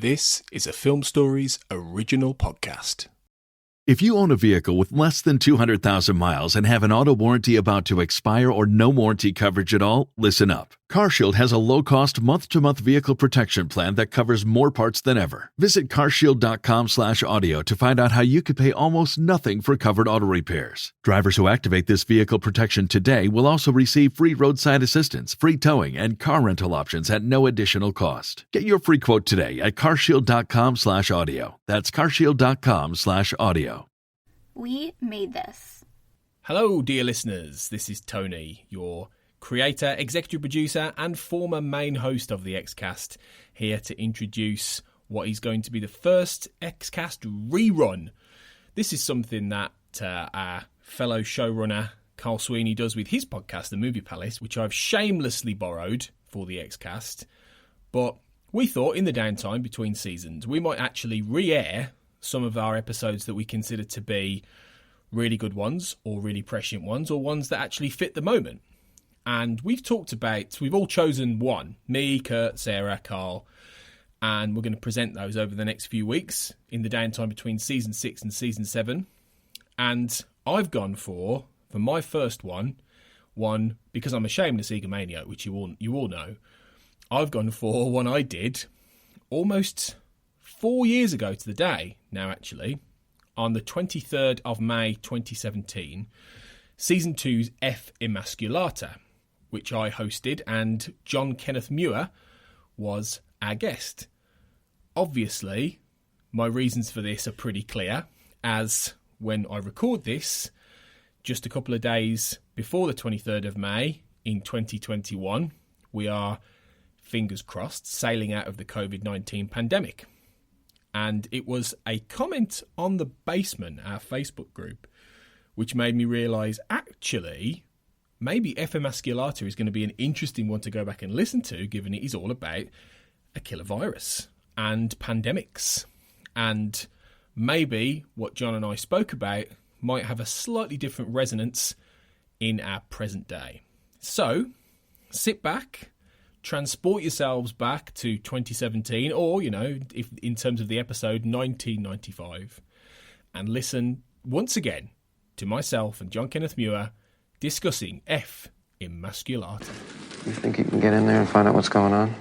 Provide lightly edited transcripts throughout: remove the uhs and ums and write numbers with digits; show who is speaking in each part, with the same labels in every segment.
Speaker 1: This is a Film Stories original podcast.
Speaker 2: If you own a vehicle with less than 200,000 miles and have an auto warranty about to expire or no warranty coverage at all, listen up. CarShield has a low-cost month-to-month vehicle protection plan that covers more parts than ever. Visit carshield.com/audio to find out how you could pay almost nothing for covered auto repairs. Drivers who activate this vehicle protection today will also receive free roadside assistance, free towing, and car rental options at no additional cost. Get your free quote today at carshield.com/audio. That's carshield.com/audio.
Speaker 3: We made this.
Speaker 1: Hello, dear listeners. This is Tony, your creator, executive producer, and former main host of the Xcast, here to introduce what is going to be the first Xcast rerun. This is something that our fellow showrunner Carl Sweeney does with his podcast, The Movie Palace, which I've shamelessly borrowed for the Xcast. But we thought in the downtime between seasons, we might actually re-air some of our episodes that we consider to be really good ones, or really prescient ones, or ones that actually fit the moment. And we've all chosen one, me, Kurt, Sarah, Carl, and we're going to present those over the next few weeks in the downtime between season 6 and season 7. And I've gone for my first one, because I'm a shameless egomaniac, which you all know, I've gone for one I did almost 4 years ago to the day now, actually, on the 23rd of May 2017, Season 2's Emasculata, which I hosted, and John Kenneth Muir was our guest. Obviously, my reasons for this are pretty clear, as when I record this, just a couple of days before the 23rd of May in 2021, we are, fingers crossed, sailing out of the COVID-19 pandemic. And it was a comment on the Basement, our Facebook group, which made me realise, actually, maybe Emasculata is going to be an interesting one to go back and listen to, given it is all about a killer virus and pandemics. And maybe what John and I spoke about might have a slightly different resonance in our present day. So, sit back, transport yourselves back to 2017, or, if in terms of the episode, 1995, and listen once again to myself and John Kenneth Muir discussing Emasculata.
Speaker 4: You think you can get in there and find out what's going on?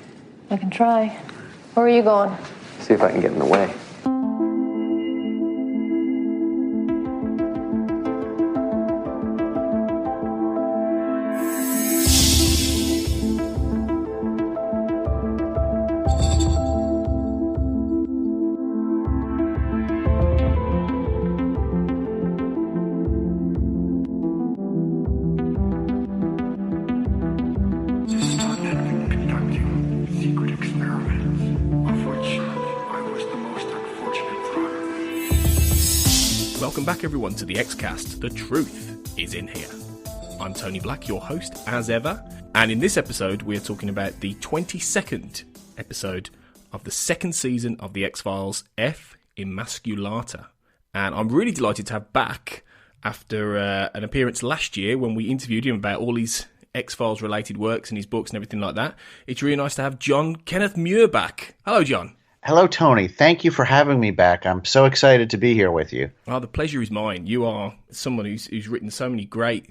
Speaker 5: I can try. Where are you going?
Speaker 4: See if I can get in the way.
Speaker 1: Back everyone to the Xcast. The truth is in here. I'm Tony Black, your host as ever, and in this episode we are talking about the 22nd episode of the second season of the X-Files, Emasculata. And I'm really delighted to have back, after an appearance last year when we interviewed him about all his X-Files related works and his books and everything like that, it's really nice to have John Kenneth Muir back. Hello, John.
Speaker 6: Hello, Tony. Thank you for having me back. I'm so excited to be here with you.
Speaker 1: Oh, the pleasure is mine. You are someone who's written so many great,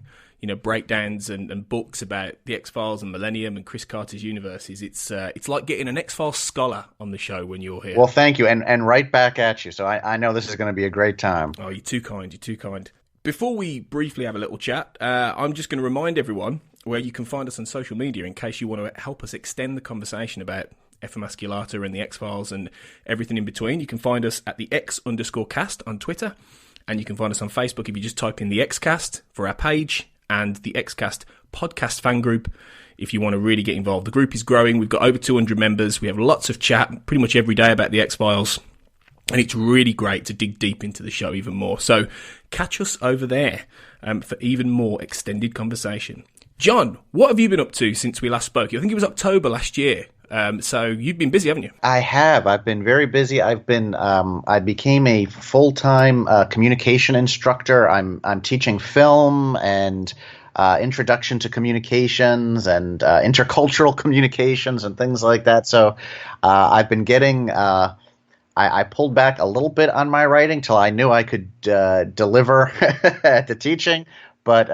Speaker 1: breakdowns and books about the X-Files and Millennium and Chris Carter's universes. It's like getting an X-Files scholar on the show when you're here.
Speaker 6: Well, thank you, and right back at you. So I know this is going to be a great time.
Speaker 1: Oh, you're too kind. You're too kind. Before we briefly have a little chat, I'm just going to remind everyone where you can find us on social media in case you want to help us extend the conversation about Emasculata and the X-Files and everything in between. You can find us at the X_cast on Twitter, and you can find us on Facebook if you just type in the Xcast for our page, and the Xcast podcast fan group if you want to really get involved. The group is growing. We've got over 200 members. We have lots of chat pretty much every day about the X-Files, and it's really great to dig deep into the show even more. So catch us over there for even more extended conversation. John, what have you been up to since we last spoke? I think it was October last year. So you've been busy, haven't you?
Speaker 6: I have. I've been very busy. I became a full-time communication instructor. I'm teaching film, and introduction to communications and intercultural communications and things like that. So I've been getting I pulled back a little bit on my writing till I knew I could deliver at the teaching, but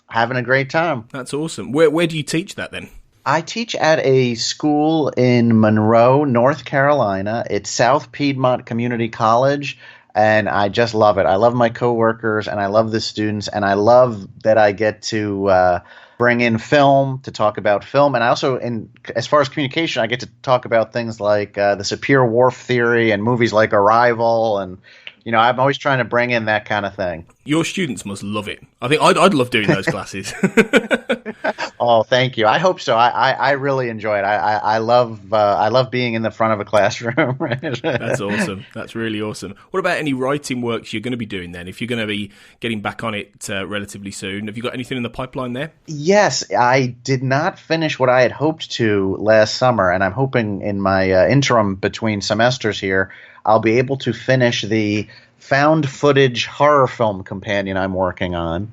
Speaker 6: having a great time.
Speaker 1: That's awesome. Where do you teach that then?
Speaker 6: I teach at a school in Monroe, North Carolina. It's South Piedmont Community College, and I just love it. I love my coworkers, and I love the students, and I love that I get to bring in film to talk about film. And I also, as far as communication, I get to talk about things like the Sapir-Whorf theory and movies like Arrival. And, I'm always trying to bring in that kind of thing.
Speaker 1: Your students must love it. I think I'd love doing those classes.
Speaker 6: Oh, thank you. I hope so. I really enjoy it. I love being in the front of a classroom.
Speaker 1: That's awesome. That's really awesome. What about any writing works you're going to be doing then? If you're going to be getting back on it relatively soon, have you got anything in the pipeline there?
Speaker 6: Yes, I did not finish what I had hoped to last summer, and I'm hoping in my interim between semesters here, I'll be able to finish the found footage horror film companion I'm working on.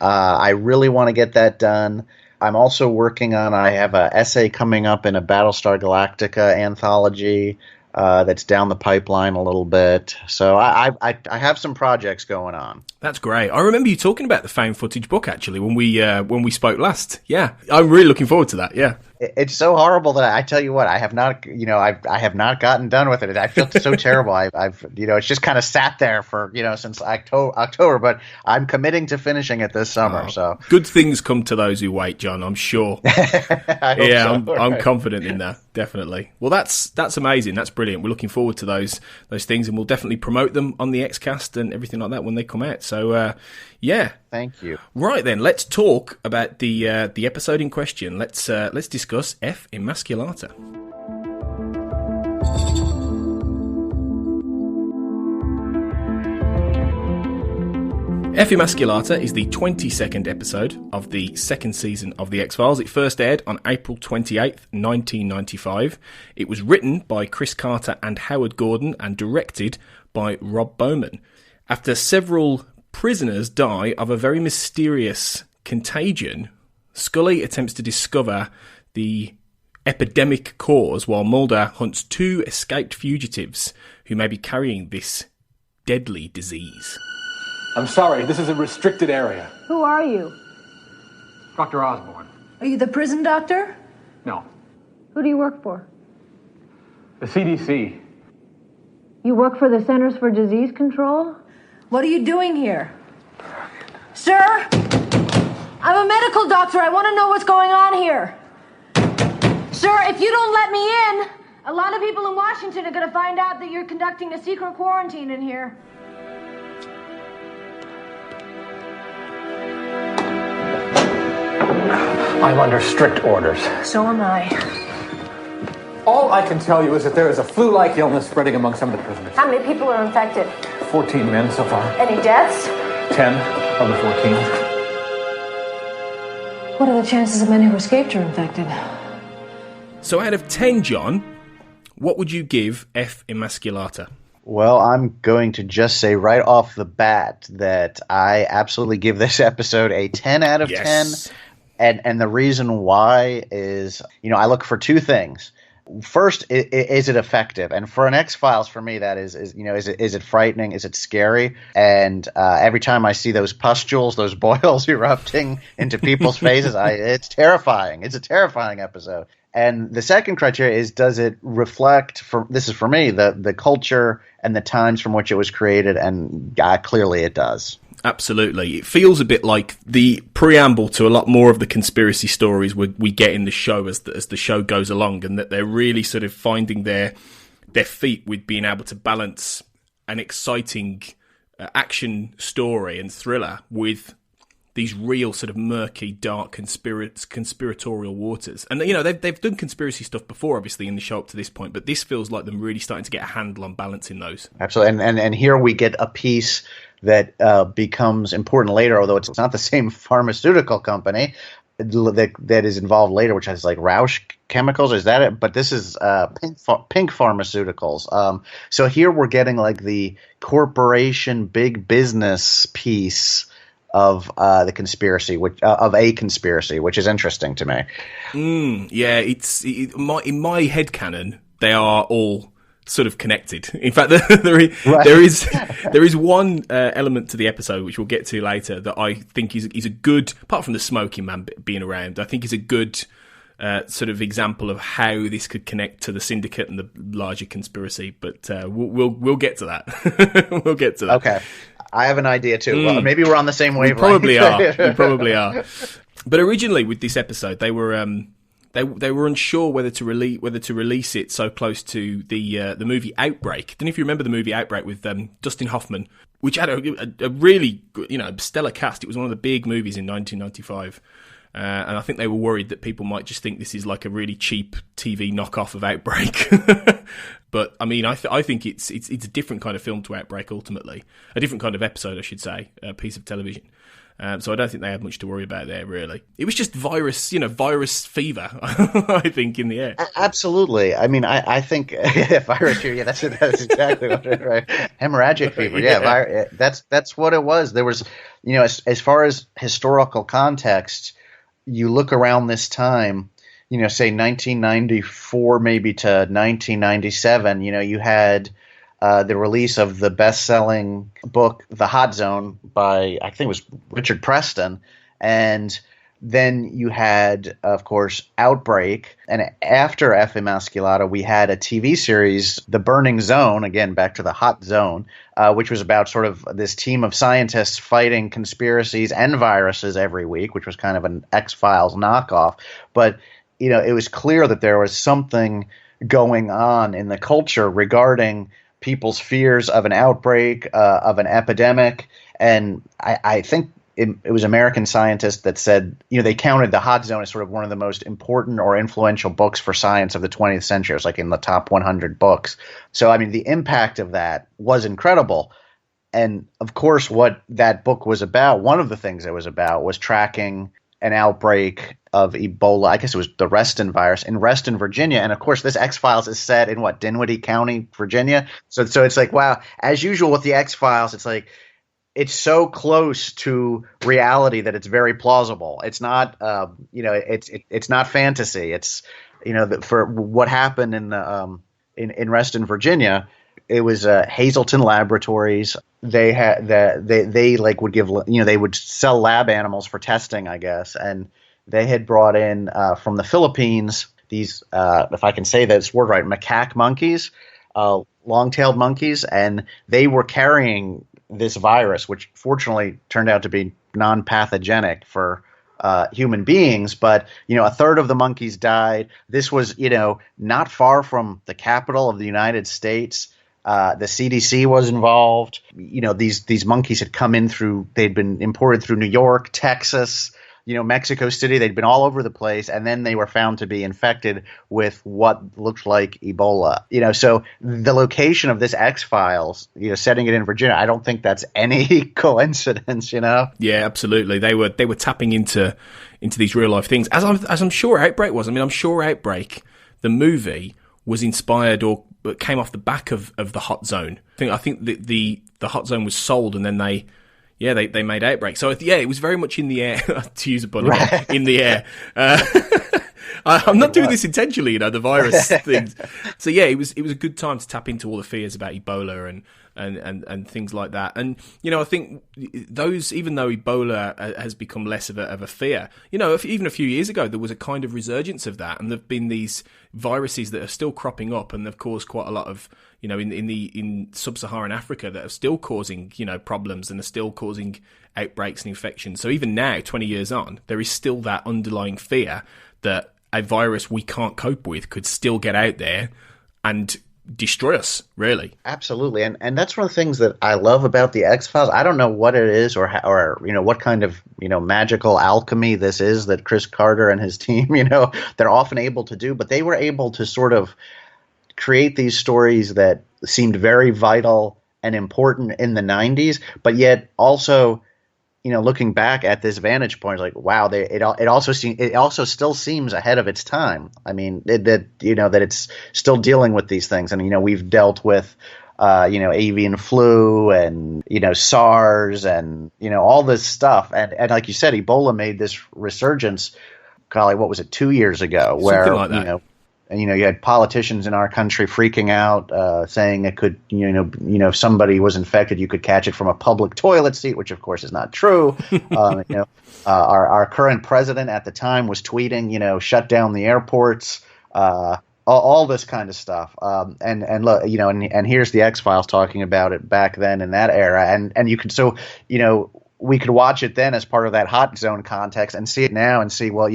Speaker 6: I really want to get that done. I'm also working on, I have an essay coming up in a Battlestar Galactica anthology that's down the pipeline a little bit. So I have some projects going on.
Speaker 1: That's great. I remember you talking about the found footage book actually when we spoke last. Yeah, I'm really looking forward to that. Yeah,
Speaker 6: it's so horrible that I tell you what, I have not, I have not gotten done with it. I feel so terrible. I've it's just kind of sat there for since October, but I'm committing to finishing it this summer. So
Speaker 1: good things come to those who wait, John. I'm sure. I'm confident in that. Definitely. Well, that's amazing. That's brilliant. We're looking forward to those things, and we'll definitely promote them on the XCast and everything like that when they come out. So, yeah. Thank you. Right then, let's talk about the episode in question. Let's discuss F. Emasculata. F. Emasculata is the 22nd episode of the second season of The X-Files. It first aired on April 28th, 1995. It was written by Chris Carter and Howard Gordon and directed by Rob Bowman. After several prisoners die of a very mysterious contagion, Scully attempts to discover the epidemic cause while Mulder hunts two escaped fugitives who may be carrying this deadly disease.
Speaker 7: I'm sorry, this is a restricted area.
Speaker 5: Who are you?
Speaker 7: Dr. Osborne.
Speaker 5: Are you the prison doctor?
Speaker 7: No.
Speaker 5: Who do you work for?
Speaker 7: The CDC.
Speaker 5: You work for the Centers for Disease Control? What are you doing here? Sir? I'm a medical doctor. I want to know what's going on here. Sir, if you don't let me in, a lot of people in Washington are going to find out that you're conducting a secret quarantine in here.
Speaker 7: I'm under strict orders.
Speaker 5: So am I.
Speaker 7: All I can tell you is that there is a flu-like illness spreading among some of the prisoners.
Speaker 5: How many people are infected?
Speaker 7: 14 men so far.
Speaker 5: Any deaths?
Speaker 7: 10 of the 14.
Speaker 5: What are the chances of men who escaped are infected?
Speaker 1: So out of 10, John, what would you give F. Emasculata?
Speaker 6: Well, I'm going to just say right off the bat that I absolutely give this episode a 10 out of 10. And the reason why is, I look for two things. First, is it effective? And for an X-Files, for me, that is it frightening? Is it scary? And every time I see those pustules, those boils erupting into people's faces, it's terrifying. It's a terrifying episode. And the second criteria is, does it reflect, this is for me, the culture and the times from which it was created? And clearly it does.
Speaker 1: Absolutely. It feels a bit like the preamble to a lot more of the conspiracy stories we get in the show as the show goes along, and that they're really sort of finding their feet with being able to balance an exciting action story and thriller with these real sort of murky, dark conspiratorial waters. And, they've done conspiracy stuff before, obviously, in the show up to this point, but this feels like them really starting to get a handle on balancing those.
Speaker 6: Absolutely. And here we get a piece that becomes important later, although it's not the same pharmaceutical company that is involved later, which has like Rausch Chemicals. Is that it? But this is Pink Pharmaceuticals. So here we're getting like the corporation, big business piece of the conspiracy, which of a conspiracy, which is interesting to me.
Speaker 1: Yeah, in my headcanon, they are all sort of connected. In fact, there is one element to the episode which we'll get to later that I think is a good, apart from the smoking man being around, I think is a good sort of example of how this could connect to the syndicate and the larger conspiracy. But we'll get to that. We'll get to that.
Speaker 6: Okay, I have an idea too. Well, maybe we're on the same wavelength.
Speaker 1: We probably are. But originally with this episode, they were unsure whether to release it so close to the movie Outbreak. Don't know if you remember the movie Outbreak with Dustin Hoffman, which had a really stellar cast. It was one of the big movies in 1995. And I think they were worried that people might just think this is like a really cheap TV knockoff of Outbreak. But I mean, I think it's a different kind of film to Outbreak. Ultimately, a different kind of episode, I should say, a piece of television. So I don't think they had much to worry about there. Really, it was just virus fever. I think in the air.
Speaker 6: Absolutely. I mean, I think virus fever. Yeah, that's exactly what it is, right. Hemorrhagic fever. Yeah, that's what it was. There was, as far as historical context. You look around this time, say 1994 maybe to 1997, you had the release of the best-selling book, The Hot Zone, by, I think it was Richard Preston. And then you had, of course, Outbreak. And after F. Emasculata, we had a TV series, The Burning Zone, again, back to the Hot Zone, which was about sort of this team of scientists fighting conspiracies and viruses every week, which was kind of an X-Files knockoff. But, it was clear that there was something going on in the culture regarding people's fears of an outbreak, of an epidemic. And I think it was American scientists that said, they counted The Hot Zone as sort of one of the most important or influential books for science of the 20th century. It was like in the top 100 books. So, I mean, the impact of that was incredible. And, of course, what that book was about, one of the things it was about was tracking an outbreak of Ebola. I guess it was the Reston virus in Reston, Virginia. And, of course, this X-Files is set in, Dinwiddie County, Virginia? So it's like, wow, as usual with the X-Files, it's like, it's so close to reality that it's very plausible. It's not, it's not fantasy. It's, for what happened in Reston, Virginia, it was Hazleton Laboratories. They had they would give, they would sell lab animals for testing, I guess, and they had brought in from the Philippines these, if I can say this word right, macaque monkeys, long-tailed monkeys, and they were carrying this virus, which fortunately turned out to be non-pathogenic for human beings, but a third of the monkeys died. This was not far from the capital of the United States. The CDC was involved. These monkeys had come in they'd been imported through New York, Texas, Mexico City. They'd been all over the place, and then they were found to be infected with what looked like Ebola. So the location of this X-Files, setting it in Virginia, I don't think that's any coincidence. Yeah,
Speaker 1: absolutely. They were tapping into these real life things, as I'm sure Outbreak was. I mean, I'm sure Outbreak, the movie, was inspired or came off the back of the Hot Zone. I think the Hot Zone was sold, and then they made Outbreak. So it was very much in the air, to use a pun, right. In the air. I'm not doing this intentionally, the virus things. So it was a good time to tap into all the fears about Ebola and things like that. And I think those, even though Ebola has become less of a fear, even a few years ago there was a kind of resurgence of that, and there've been these viruses that are still cropping up, and they've caused quite a lot of in sub-Saharan Africa that are still causing problems and are still causing outbreaks and infections. So even now, 20 years on, there is still that underlying fear that a virus we can't cope with could still get out there and destroy us, really.
Speaker 6: Absolutely. And that's one of the things that I love about the X-Files. I don't know what it is or what kind of, magical alchemy this is that Chris Carter and his team, they're often able to do, but they were able to sort of create these stories that seemed very vital and important in the 90s, but yet also, looking back at this vantage point, it's like, wow, it also still seems ahead of its time. I mean, that it's still dealing with these things, and we've dealt with avian flu and, SARS and, all this stuff. And like you said, Ebola made this resurgence, Golly, what was it, 2 years ago? Where,
Speaker 1: something like that.
Speaker 6: You had politicians in our country freaking out, saying it could, if somebody was infected, you could catch it from a public toilet seat, which of course is not true. Our current president at the time was tweeting, shut down the airports, all this kind of stuff. And look, and here's the X-Files talking about it back then in that era. And you could, we could watch it then as part of that hot zone context and see it now and see, well,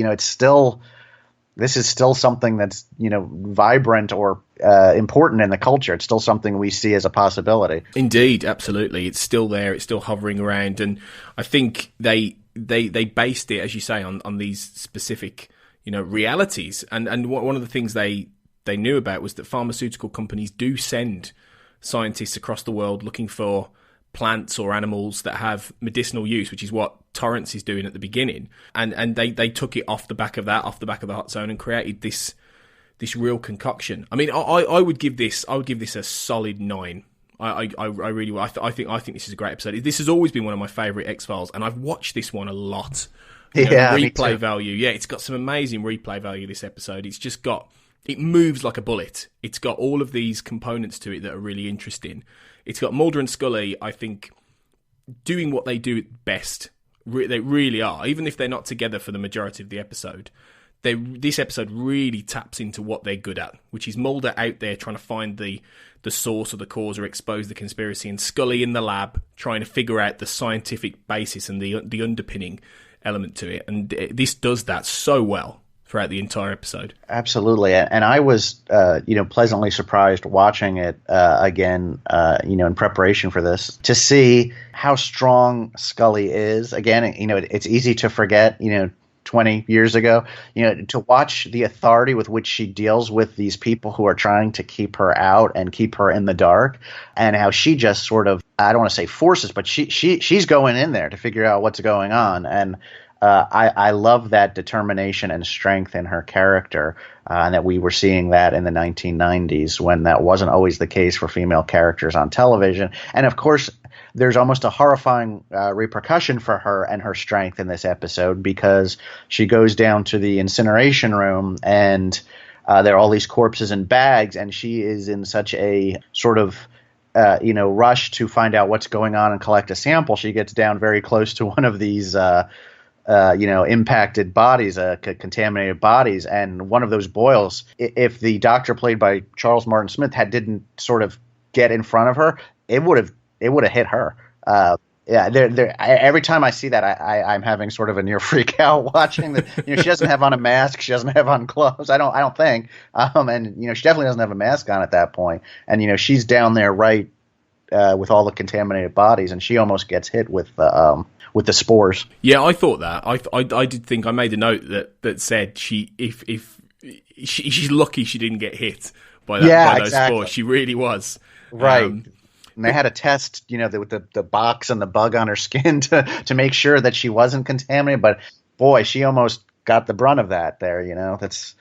Speaker 6: this is still something that's, vibrant or important in the culture. It's still something we see as a possibility.
Speaker 1: Indeed, absolutely. It's still there. It's still hovering around. And I think they based it, as you say, on these specific, realities. And one of the things they knew about was that pharmaceutical companies do send scientists across the world looking for plants or animals that have medicinal use, which is what Torrance is doing at the beginning, and they took it off the back of the hot zone and created this real concoction. I mean, I would give this a solid 9. I really will. I think this is a great episode. This has always been one of my favourite X-Files, and I've watched this one a lot. Replay value. Yeah, it's got some amazing replay value, this episode. It moves like a bullet. It's got all of these components to it that are really interesting. It's got Mulder and Scully, I think, doing what they do best. They really are. Even if they're not together for the majority of the episode, this episode really taps into what they're good at, which is Mulder out there trying to find the source or the cause or expose the conspiracy, and Scully in the lab trying to figure out the scientific basis and the underpinning element to it. And this does that so well throughout the entire episode. Absolutely.
Speaker 6: And I was, pleasantly surprised watching it again, in preparation for this, to see how strong Scully is. Again, it's easy to forget, 20 years ago, to watch the authority with which she deals with these people who are trying to keep her out and keep her in the dark, and how she just sort of, I don't want to say forces, but she's going in there to figure out what's going on. And I love that determination and strength in her character, and that we were seeing that in the 1990s when that wasn't always the case for female characters on television. And of course, there's almost a horrifying repercussion for her and her strength in this episode, because she goes down to the incineration room and there are all these corpses in bags, and she is in such a sort of rush to find out what's going on and collect a sample. She gets down very close to one of these impacted bodies, contaminated bodies, and one of those boils, if the doctor played by Charles Martin Smith didn't sort of get in front of her, it would have hit her. Every time I see that, I'm having sort of a near freak out watching that. She doesn't have on a mask, she doesn't have on clothes. I don't think, and she definitely doesn't have a mask on at that point. And she's down there right with all the contaminated bodies, and she almost gets hit with the spores.
Speaker 1: Yeah, I thought that. I did think, I made a note that said if she's lucky she didn't get hit by those exactly. spores. She really was.
Speaker 6: Right. And they had to test, with the box and the bug on her skin to make sure that she wasn't contaminated. But boy, she almost got the brunt of that there. It's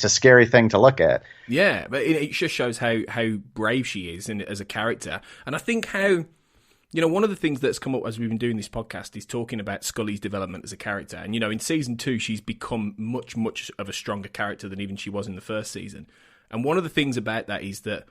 Speaker 6: a scary thing to look at.
Speaker 1: Yeah, but it just shows how brave she is as a character. And I think how, one of the things that's come up as we've been doing this podcast is talking about Scully's development as a character. And, in season 2, she's become much, much of a stronger character than even she was in the first season. And one of the things about that is that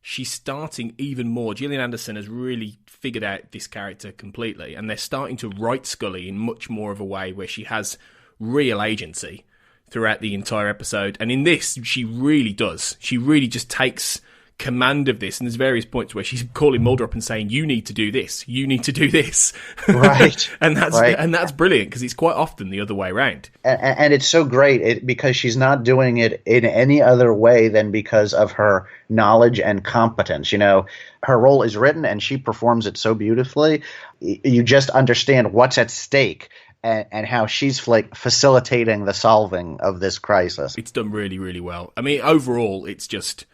Speaker 1: she's starting even more. Gillian Anderson has really figured out this character completely, and they're starting to write Scully in much more of a way where she has real agency throughout the entire episode. And in this, she really does. She really just takes command of this, and there's various points where she's calling Mulder up and saying, you need to do this, you need to do this.
Speaker 6: Right.
Speaker 1: and that's brilliant, because it's quite often the other way around.
Speaker 6: And it's so great because she's not doing it in any other way than because of her knowledge and competence. Her role is written and she performs it so beautifully. You just understand what's at stake and how she's facilitating the solving of this crisis.
Speaker 1: It's done really, really well. I mean, overall, it's just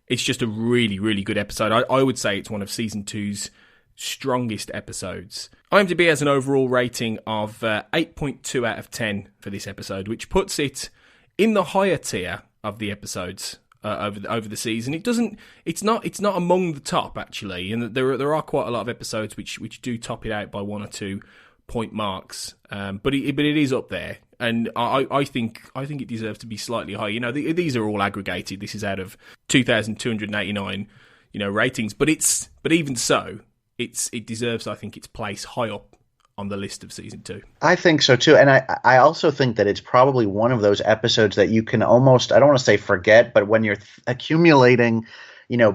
Speaker 1: a really, really good episode. I would say it's one of season 2's strongest episodes. IMDb has an overall rating of 8.2 out of 10 for this episode, which puts it in the higher tier of the episodes over the season. It's not among the top actually, and there are quite a lot of episodes which do top it out by 1 or 2 point marks. But it is up there, and I think it deserves to be slightly higher. You know, these are all aggregated. This is out of 2,289, ratings. But even so, it deserves, I think, its place high up on the list of season 2.
Speaker 6: I think so too, and I also think that it's probably one of those episodes that you can almost, I don't want to say forget, but when you're accumulating,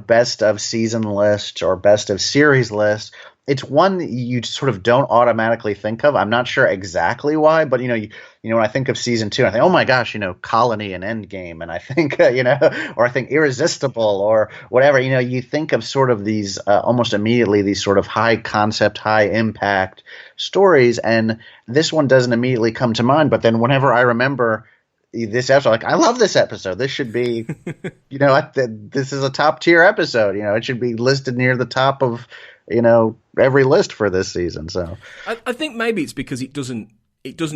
Speaker 6: best of season lists or best of series lists, it's one you sort of don't automatically think of. I'm not sure exactly why, but when I think of season 2, I think, oh my gosh, Colony and Endgame, and I think or I think Irresistible or whatever. You think of sort of these almost immediately these sort of high concept, high impact stories, and this one doesn't immediately come to mind. But then whenever I remember this episode, I love this episode. This should be, this is a top tier episode. It should be listed near the top of every list for this season. So
Speaker 1: I think maybe it's because it doesn't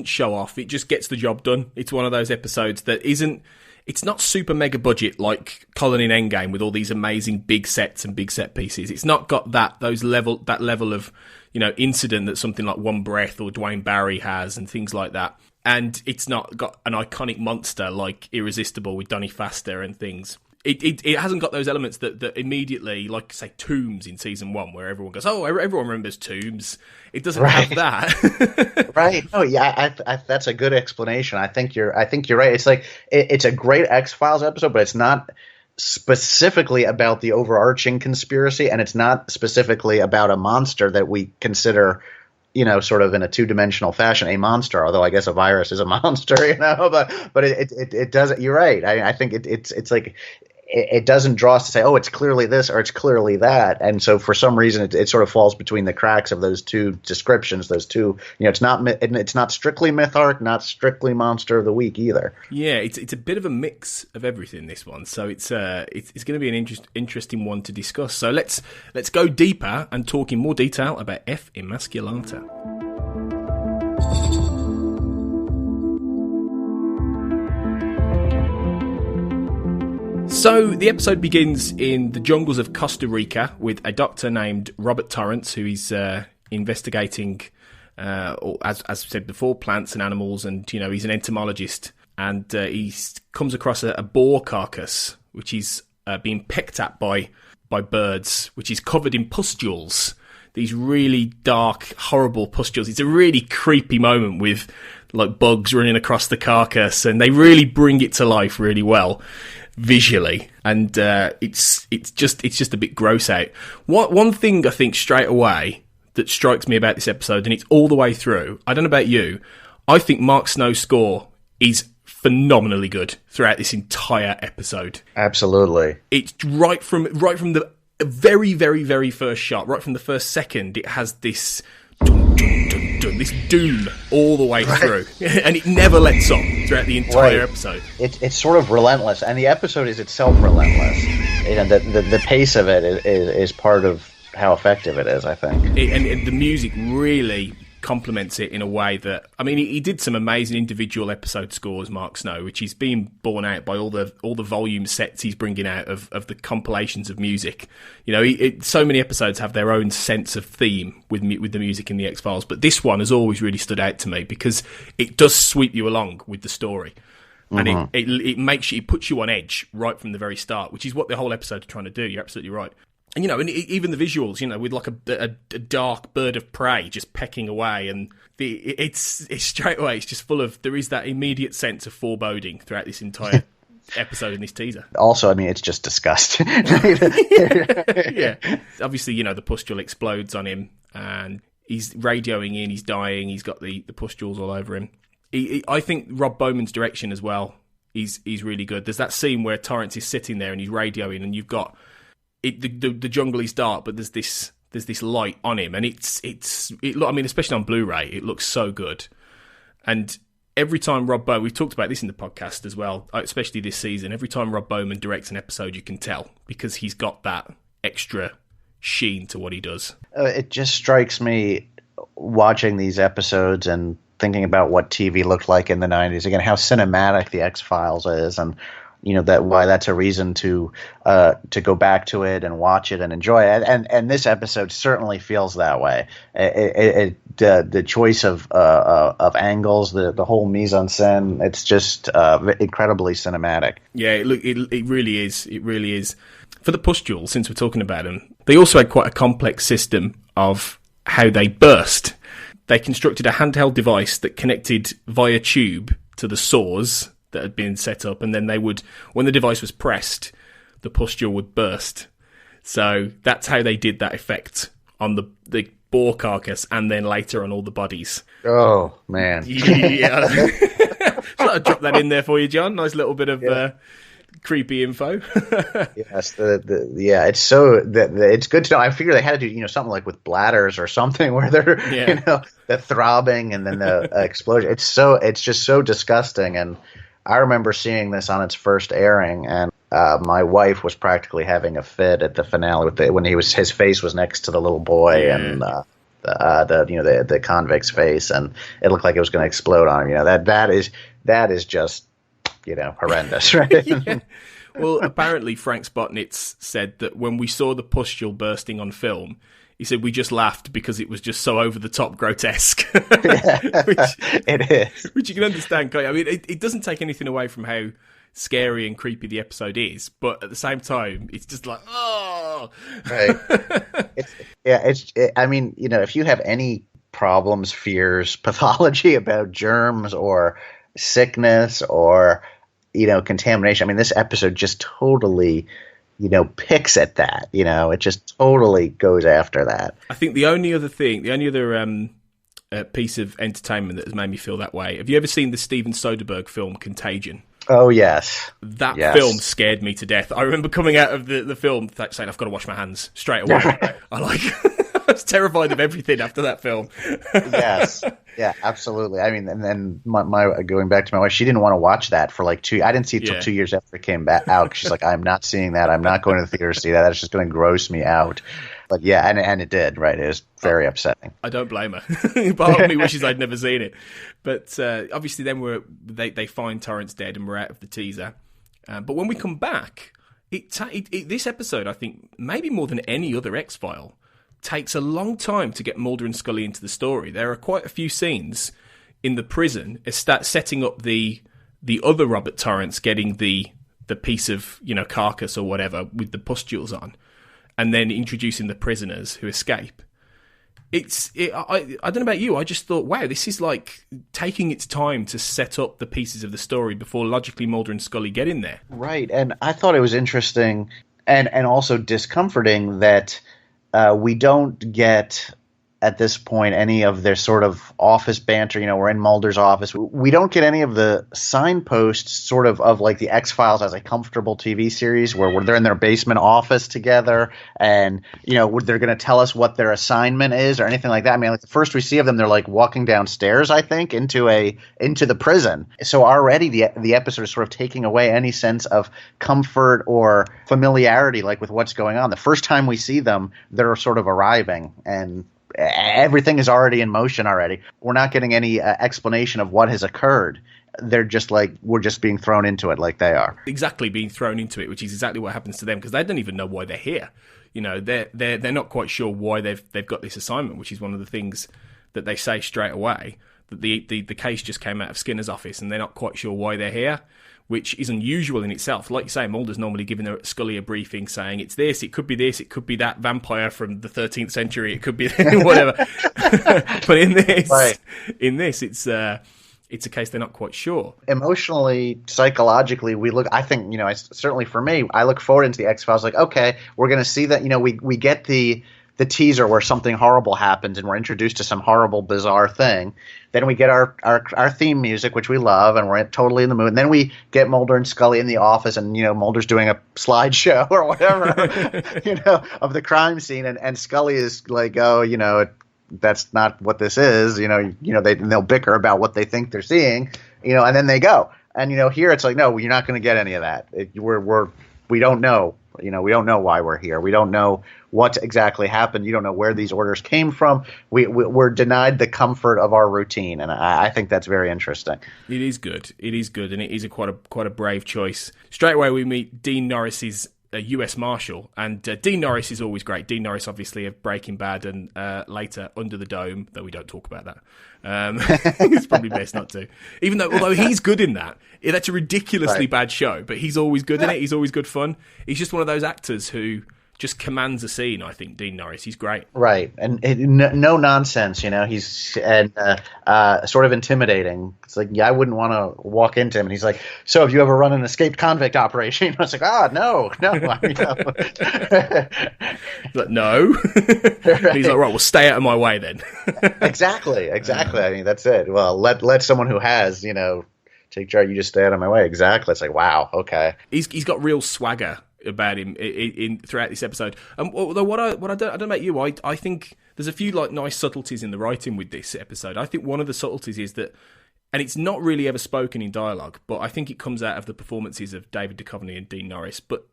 Speaker 1: show off. It just gets the job done. It's one of those episodes that it's not super mega budget like Colony and Endgame with all these amazing big sets and big set pieces. It's not got that level of incident that something like One Breath or Dwayne Barry has and things like that. And it's not got an iconic monster like Irresistible with Donny Faster and things. It hasn't got those elements that immediately, like, say, Tombs in season 1, where everyone goes, oh, everyone remembers Tombs. It doesn't have that.
Speaker 6: Right. Oh, yeah. I that's a good explanation. I think you're right. It's like it's a great X-Files episode, but it's not specifically about the overarching conspiracy, and it's not specifically about a monster that we consider, sort of in a two-dimensional fashion, a monster. Although I guess a virus is a monster, But it doesn't. You're right. I think it's like. It doesn't draw us to say, oh, it's clearly this or it's clearly that. And so for some reason, it sort of falls between the cracks of those two descriptions, those two, it's not strictly Myth Arc, not strictly Monster of the Week either.
Speaker 1: Yeah, it's a bit of a mix of everything, this one. So it's going to be an interesting one to discuss. So let's go deeper and talk in more detail about F. Emasculata. So the episode begins in the jungles of Costa Rica with a doctor named Robert Torrance, who is investigating, as said before, plants and animals, and he's an entomologist, and he comes across a boar carcass which is being pecked at by birds, which is covered in pustules. These really dark, horrible pustules. It's a really creepy moment with like bugs running across the carcass, and they really bring it to life really well visually, and it's just a bit gross out. One thing I think straight away that strikes me about this episode, and it's all the way through, I don't know about you, I think Mark Snow's score is phenomenally good throughout this entire episode.
Speaker 6: Absolutely.
Speaker 1: It's right from the very, very, very first shot, right from the first second, it has this dun, dun, dun, dun, this doom all the way through, and it never lets up throughout the entire episode.
Speaker 6: It's sort of relentless, and the episode is itself relentless. The pace of it is part of how effective it is, I think.
Speaker 1: And the music really complements it in a way that, I mean, he did some amazing individual episode scores, Mark Snow, which is being borne out by all the volume sets he's bringing out of the compilations of music. So many episodes have their own sense of theme with the music in the X-Files, but this one has always really stood out to me because it does sweep you along with the story. And it makes you, it puts you on edge right from the very start, which is what the whole episode is trying to do. You're absolutely right. And, and even the visuals, with like a dark bird of prey just pecking away, and it's straight away, it's just full of, there is that immediate sense of foreboding throughout this entire episode in this teaser.
Speaker 6: Also, I mean, it's just disgusting.
Speaker 1: Yeah. Obviously, the pustule explodes on him, and he's radioing in, he's dying, he's got the pustules all over him. I think Rob Bowman's direction as well is really good. There's that scene where Torrance is sitting there and he's radioing, and you've got the jungle is dark, but there's this light on him, and I mean, especially on Blu-ray, it looks so good. And every time Rob Bowman, we've talked about this in the podcast as well, especially this season, every time Rob Bowman directs an episode, you can tell, because he's got that extra sheen to what he does.
Speaker 6: It just strikes me watching these episodes and thinking about what TV looked like in the 90s, again, how cinematic the X-Files is, and why that's a reason to go back to it and watch it and enjoy it. And this episode certainly feels that way. The choice of angles, the whole mise en scène, it's just incredibly cinematic.
Speaker 1: Yeah, it really is. It really is. For the pustule, since we're talking about them, they also had quite a complex system of how they burst. They constructed a handheld device that connected via tube to the saws that had been set up, and then they would, when the device was pressed, the pustule would burst. So that's how they did that effect on the boar carcass, and then later on all the bodies.
Speaker 6: Oh, man.
Speaker 1: Yeah. So I'll drop that in there for you, John. Nice little bit of creepy info.
Speaker 6: Yes, it's so it's good to know. I figure they had to do something like with bladders or something where they're the throbbing and then the explosion. It's just so disgusting. And I remember seeing this on its first airing, and my wife was practically having a fit at the finale when his face was next to the little boy and the convict's face, and it looked like it was going to explode on him. That is just horrendous, right?
Speaker 1: Yeah. Well, apparently Frank Spotnitz said that when we saw the pustule bursting on film, he said we just laughed because it was just so over the top grotesque.
Speaker 6: It is.
Speaker 1: Which you can understand, can't you? I mean, it doesn't take anything away from how scary and creepy the episode is, but at the same time, it's just like, oh,
Speaker 6: right. I mean, if you have any problems, fears, pathology about germs or sickness or contamination, I mean, this episode just totally picks at that. It just totally goes after that.
Speaker 1: I think the only other piece of entertainment that has made me feel that way, have you ever seen the Steven Soderbergh film Contagion?
Speaker 6: Oh, yes.
Speaker 1: That film scared me to death. I remember coming out of the film saying, I've got to wash my hands straight away. I was terrified of everything after that film.
Speaker 6: Yes. Yeah, absolutely. I mean, and then my going back to my wife, she didn't want to watch that for like I didn't see it till 2 years after it came back out. She's like, I'm not seeing that. I'm not going to the theater to see that. That's just going to gross me out. But yeah, and it did, right? It was very upsetting.
Speaker 1: I don't blame her. Part of me wishes I'd never seen it. But obviously then they find Torrance dead and we're out of the teaser. But when we come back, this episode, I think, maybe more than any other X-File, takes a long time to get Mulder and Scully into the story. There are quite a few scenes in the prison setting up the other Robert Torrance getting the piece of carcass or whatever with the pustules on, and then introducing the prisoners who escape. I don't know about you, I just thought, wow, this is like taking its time to set up the pieces of the story before logically Mulder and Scully get in there.
Speaker 6: Right, and I thought it was interesting and also discomforting that we don't get at this point any of their sort of office banter. We're in Mulder's office. We don't get any of the signposts sort of like the X-Files as a comfortable TV series where they're in their basement office together and, they're going to tell us what their assignment is or anything like that. I mean, like the first we see of them, they're like walking downstairs, I think, into the prison. So already the episode is sort of taking away any sense of comfort or familiarity, like with what's going on. The first time we see them, they're sort of arriving and everything is already in motion already. We're not getting any explanation of what has occurred. They're just like, we're just being thrown into it like they are.
Speaker 1: Exactly, being thrown into it, which is exactly what happens to them, because they don't even know why they're here. They're not quite sure why they've got this assignment, which is one of the things that they say straight away, that the case just came out of Skinner's office and they're not quite sure why they're here, which is unusual in itself. Like you say, Mulder's normally giving Scully a briefing saying it's this, it could be that vampire from the 13th century, it could be whatever. But in this, it's a case they're not quite sure.
Speaker 6: Emotionally, psychologically, I think, certainly for me, I look forward into the X-Files like, okay, we're going to see that, we get the teaser where something horrible happens and we're introduced to some horrible, bizarre thing. Then we get our theme music, which we love, and we're totally in the mood. And then we get Mulder and Scully in the office, and Mulder's doing a slideshow or whatever, of the crime scene, and Scully is like, oh, that's not what this is. They'll bicker about what they think they're seeing, and then they go. And here it's like, no, you're not going to get any of that. We don't know We don't know why we're here. We don't know what exactly happened. You don't know where these orders came from. We're denied the comfort of our routine, and I think that's very interesting.
Speaker 1: It is good. It is good, and it is quite a brave choice. Straight away, we meet Dean Norris's US Marshal, and Dean Norris is always great. Dean Norris, obviously, of Breaking Bad and later Under the Dome, though we don't talk about that. It's probably best not to. Although he's good in that. That's a ridiculously bad show, but he's always good in it. He's always good fun. He's just one of those actors who just commands a scene, I think, Dean Norris. He's great.
Speaker 6: Right. And no nonsense, he's sort of intimidating. It's like, I wouldn't want to walk into him. And he's like, so have you ever run an escaped convict operation? I was like, no. I mean, no.
Speaker 1: Like, no. And he's like, right, well, stay out of my way then.
Speaker 6: Exactly. I mean, that's it. Well, let someone who has, take charge. You just stay out of my way. Exactly. It's like, wow, okay.
Speaker 1: He's got real swagger about him in throughout this episode. Although I don't know about you, I think there's a few nice subtleties in the writing with this episode. I think one of the subtleties is that, and it's not really ever spoken in dialogue, but I think it comes out of the performances of David Duchovny and Dean Norris. But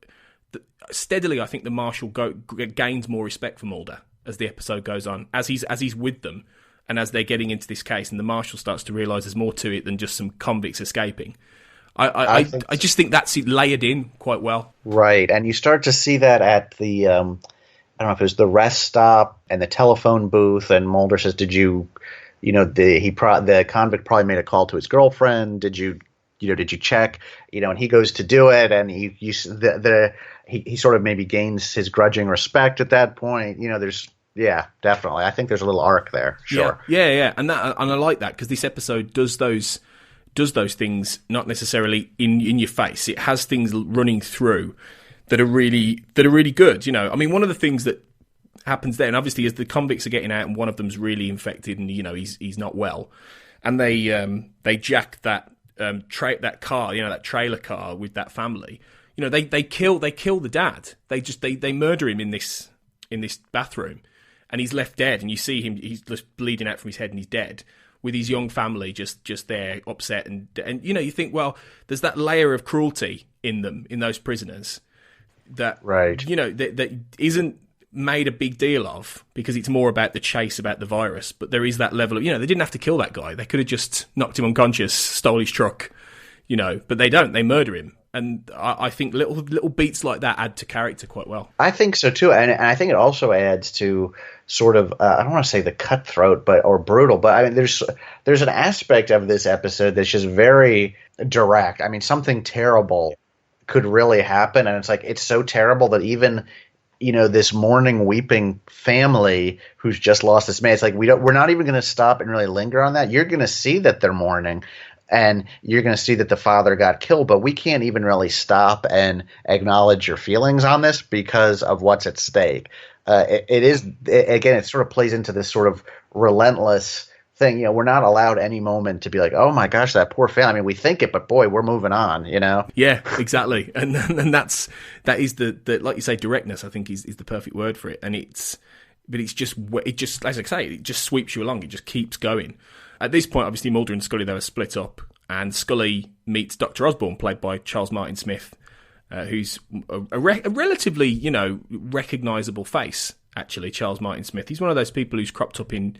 Speaker 1: steadily, I think the Marshal gains more respect for Mulder as the episode goes on, as he's with them, and as they're getting into this case, and the Marshal starts to realise there's more to it than just some convicts escaping. I just think that's layered in quite well. Right,
Speaker 6: and you start to see that at the I don't know if it was the rest stop and the telephone booth, and Mulder says, "Did you, the convict probably made a call to his girlfriend. Did you check? And he goes to do it, and he sort of maybe gains his grudging respect at that point. Yeah, definitely. I think there's a little arc there. Sure.
Speaker 1: Yeah, and I like that because this episode does those things not necessarily in your face. It has things running through that are really good. I mean, one of the things that happens there, and obviously as the convicts are getting out and one of them's really infected and he's not well, and they jack that that car, that trailer car with that family. They kill the dad. They murder him in this bathroom, and he's left dead. And you see him; he's just bleeding out from his head, and he's dead. With his young family just there, upset, and you think, well, there's that layer of cruelty in them, in those prisoners, that that isn't made a big deal of because it's more about the chase, about the virus. But there is that level of, they didn't have to kill that guy; they could have just knocked him unconscious, stole his truck, But they don't; they murder him. And I think little beats like that add to character quite well.
Speaker 6: I think so too, and I think it also adds to sort of I don't want to say the cutthroat, or brutal, but I mean there's an aspect of this episode that's just very direct. I mean, something terrible could really happen, and it's like it's so terrible that even this mourning, weeping family who's just lost this man, it's like we're not even going to stop and really linger on that. You're going to see that they're mourning. And you're going to see that the father got killed, but we can't even really stop and acknowledge your feelings on this because of what's at stake. It sort of plays into this sort of relentless thing. We're not allowed any moment to be like, oh my gosh, that poor family. I mean, we think it, but boy, we're moving on,
Speaker 1: Yeah, exactly. And that is the like you say, directness, I think is the perfect word for it. And it just, as I say, it just sweeps you along. It just keeps going. At this point, obviously, Mulder and Scully, they were split up, and Scully meets Dr. Osborne, played by Charles Martin Smith, who's a relatively, recognisable face, actually, Charles Martin Smith. He's one of those people who's cropped up in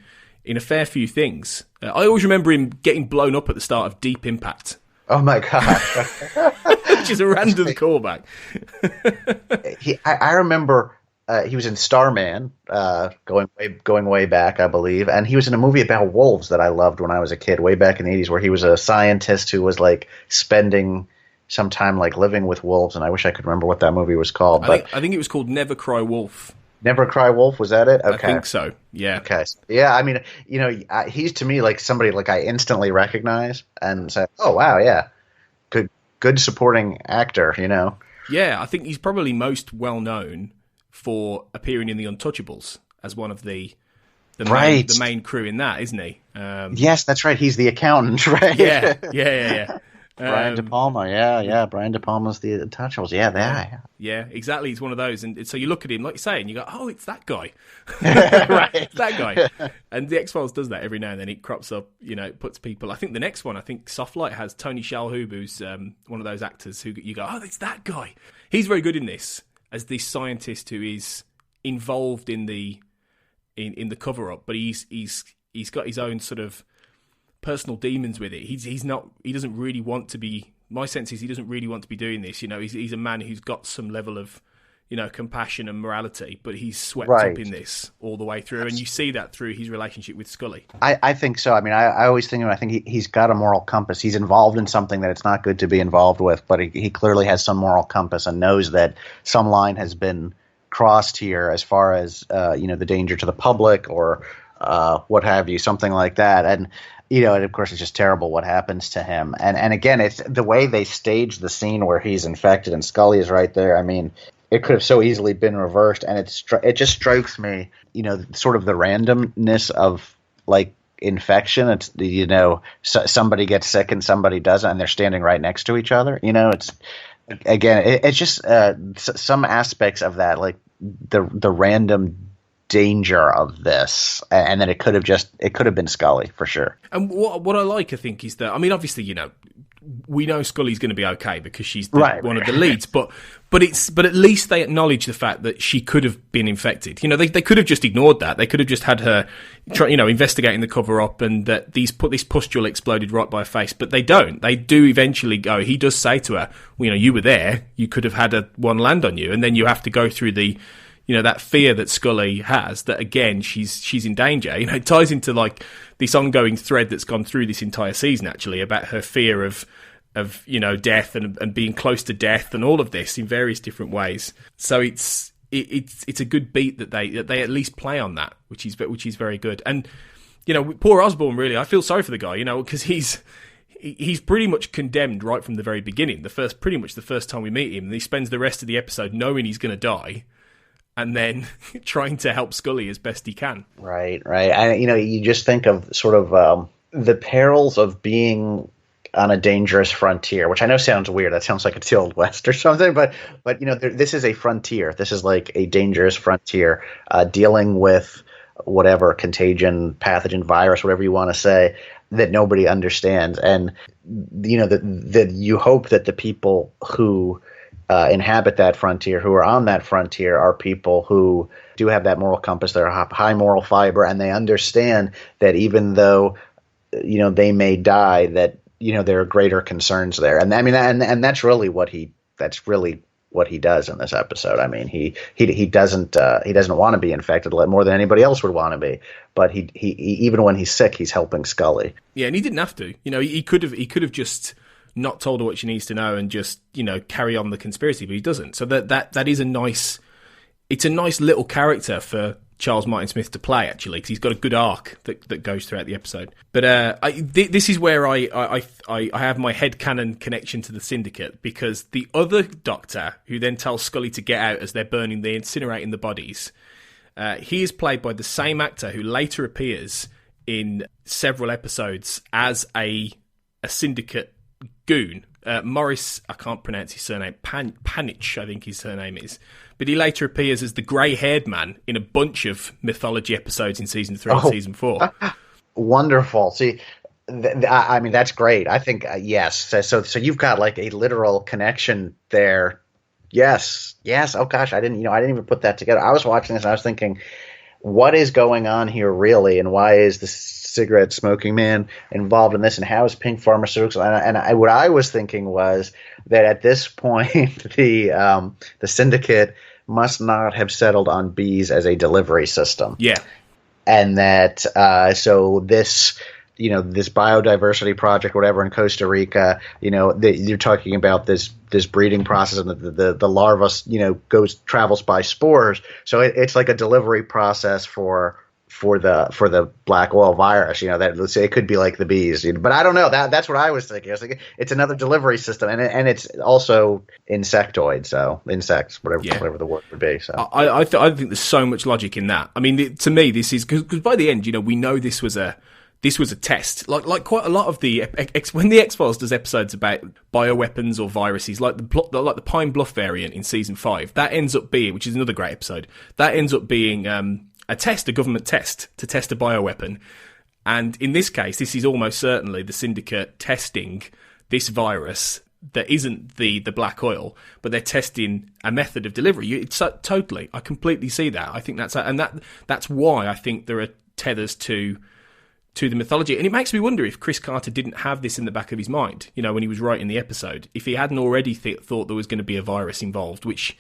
Speaker 1: a fair few things. I always remember him getting blown up at the start of Deep Impact.
Speaker 6: Oh, my God.
Speaker 1: Which is a random callback.
Speaker 6: I remember... he was in Starman, going way back, I believe, and he was in a movie about wolves that I loved when I was a kid, way back in the 80s, where he was a scientist who was spending some time living with wolves, and I wish I could remember what that movie was called.
Speaker 1: I think it was called Never Cry Wolf.
Speaker 6: Never Cry Wolf, was that it? Okay.
Speaker 1: I think so. Yeah.
Speaker 6: Okay. Yeah. I mean, he's to me somebody I instantly recognize and say, "Oh wow, yeah, good supporting actor."
Speaker 1: Yeah, I think he's probably most well known for appearing in The Untouchables as one of the main crew in that, isn't he?
Speaker 6: Yes, that's right. He's the accountant, right?
Speaker 1: Yeah.
Speaker 6: Brian De Palma, yeah. Brian De Palma's The Untouchables.
Speaker 1: Yeah, exactly. He's one of those. And so you look at him, like you say, and you go, oh, it's that guy. Right. That guy. And The X-Files does that every now and then. It crops up, it puts people... I think the next one, Softlight has Tony Shalhoub, who's one of those actors who you go, oh, it's that guy. He's very good in this. as this scientist who is involved in the cover up, but he's got his own sort of personal demons with it. He doesn't really want to be. My sense is he doesn't really want to be doing this. He's a man who's got some level of compassion and morality, but he's swept up in this all the way through, and you see that through his relationship with Scully.
Speaker 6: I think so. I mean, I always think of him, I think he's got a moral compass. He's involved in something that it's not good to be involved with, but he clearly has some moral compass and knows that some line has been crossed here as far as the danger to the public or what have you, something like that. And and of course it's just terrible what happens to him. And again, it's the way they stage the scene where he's infected and Scully is right there. I mean, it could have so easily been reversed, and it just strikes me, sort of the randomness of like infection. It's somebody gets sick and somebody doesn't, and they're standing right next to each other. It's again, it's just some aspects of that, like the random danger of this, and then it could have been Scully for sure.
Speaker 1: And what I like, I think, is that, I mean, obviously, we know Scully's going to be okay because she's one of the leads, but at least they acknowledge the fact that she could have been infected. They could have just ignored that. They could have just had her, investigating the cover up, and that this pustule exploded right by her face. But they don't. They do eventually go. He does say to her, you were there. You could have had one land on you, and then you have to go through the. That fear that Scully has, that again she's in danger. It ties into like this ongoing thread that's gone through this entire season, actually, about her fear of death and being close to death and all of this in various different ways. So it's a good beat that they at least play on that, which is very good. And poor Osborn, really, I feel sorry for the guy, because he's pretty much condemned right from the very beginning. The first time we meet him, and he spends the rest of the episode knowing he's going to die, and then trying to help Scully as best he can. Right.
Speaker 6: You just think of sort of the perils of being on a dangerous frontier, which I know sounds weird. That sounds like it's the Old West or something, but this is a frontier. This is like a dangerous frontier, dealing with whatever contagion, pathogen, virus, whatever you want to say, that nobody understands. And that you hope that the people who inhabit that frontier, who are on that frontier, are people who do have that moral compass, they're high moral fiber, and they understand that even though they may die, that there are greater concerns there. And I mean, and that's really what he does in this episode. I mean, he doesn't want to be infected more than anybody else would want to be, but he even when he's sick, he's helping Scully.
Speaker 1: Yeah, and he didn't have to. He could have just not told her what she needs to know and just carry on the conspiracy, but he doesn't. So that is a nice little character for Charles Martin Smith to play, actually, because he's got a good arc that goes throughout the episode. But this is where I have my headcanon connection to the Syndicate, because the other Doctor, who then tells Scully to get out as they're incinerating the bodies, he is played by the same actor who later appears in several episodes as a Syndicate goon. Morris, I can't pronounce his surname, Panich, I think his surname is. But he later appears as the grey-haired man in a bunch of mythology episodes in Season 3 and Season 4.
Speaker 6: Wonderful. See, I mean, that's great. I think, yes. So you've got like a literal connection there. Yes. Oh, gosh, I didn't even put that together. I was watching this and I was thinking, what is going on here really, and why is this cigarette smoking man involved in this, and how is Pink Pharmaceuticals? And what I was thinking was that at this point the Syndicate must not have settled on bees as a delivery system.
Speaker 1: Yeah,
Speaker 6: and that so this this biodiversity project, whatever, in Costa Rica, you're talking about this breeding process, and the larva travels by spores, so it's like a delivery process for the black oil virus, that, let's say, it could be like the bees, but I don't know. That's what I was thinking. I was thinking it's another delivery system, and it's also insectoid, so insects, whatever the word would be. So
Speaker 1: I think there's so much logic in that. I mean, to me, this is because by the end, we know this was a test. Like quite a lot of when the X-Files does episodes about bioweapons or viruses, like the Pine Bluff variant in Season 5, that ends up being, which is another great episode, that ends up being a government test to test a bioweapon. And in this case, this is almost certainly the Syndicate testing this virus that isn't the black oil, but they're testing a method of delivery. It's totally, I completely see that. I think that's why I think there are tethers to the mythology. And it makes me wonder if Chris Carter didn't have this in the back of his mind, when he was writing the episode, if he hadn't already thought there was going to be a virus involved, which,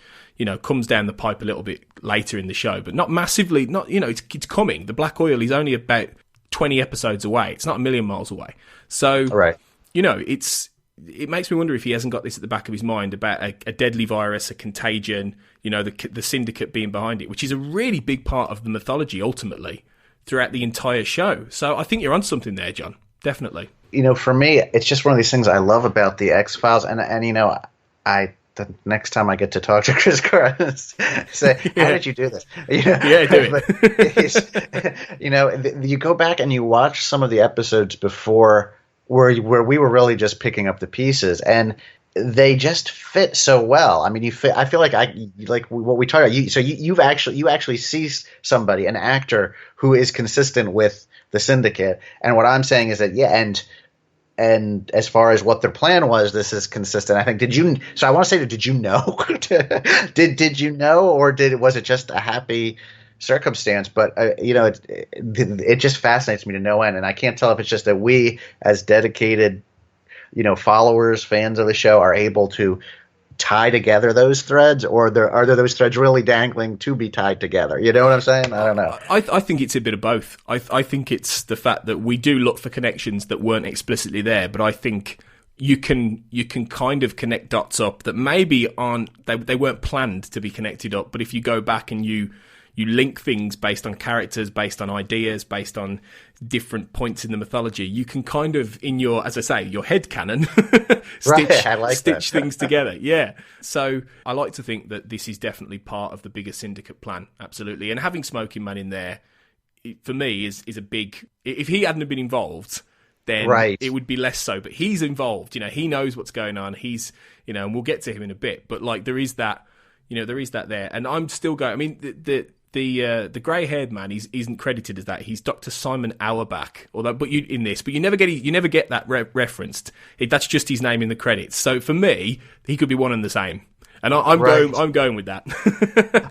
Speaker 1: comes down the pipe a little bit later in the show, but not massively, it's coming. The black oil is only about 20 episodes away. It's not a million miles away. So,
Speaker 6: right.
Speaker 1: It makes me wonder if he hasn't got this at the back of his mind about a deadly virus, a contagion, the syndicate being behind it, which is a really big part of the mythology ultimately throughout the entire show. So I think you're on something there, John. Definitely.
Speaker 6: For me, it's just one of these things I love about the X-Files, and the next time I get to talk to Chris Carter, say, how did you do this?
Speaker 1: Yeah, do
Speaker 6: it. You go back and you watch some of the episodes before where we were really just picking up the pieces, and they just fit so well. I mean, I feel like what we talked about. You actually see somebody, an actor who is consistent with the syndicate. And what I'm saying is that and as far as what their plan was, this is consistent. I think. So I want to say, did you know? did you know, or was it just a happy circumstance? But it just fascinates me to no end, and I can't tell if it's just that we, as dedicated, followers, fans of the show, are able to tie together those threads, or are there those threads really dangling to be tied together? You know what I'm saying? I don't know.
Speaker 1: I think it's a bit of both. I think it's the fact that we do look for connections that weren't explicitly there, but I think you can kind of connect dots up that maybe they weren't planned to be connected up, but if you go back and you link things based on characters, based on ideas, based on different points in the mythology, you can kind of, in your, as I say, your headcanon, stitch things together. Yeah. So I like to think that this is definitely part of the bigger syndicate plan. Absolutely. And having Smoking Man in there, for me, is a big... If he hadn't been involved, then it would be less so. But he's involved. He knows what's going on. He's, and we'll get to him in a bit. But there is that, there is that there. And I'm still going... I mean, the grey-haired man isn't credited as that. He's Dr. Simon Auerbach, you never get that referenced. That's just his name in the credits. So for me, he could be one and the same, and I'm going with that.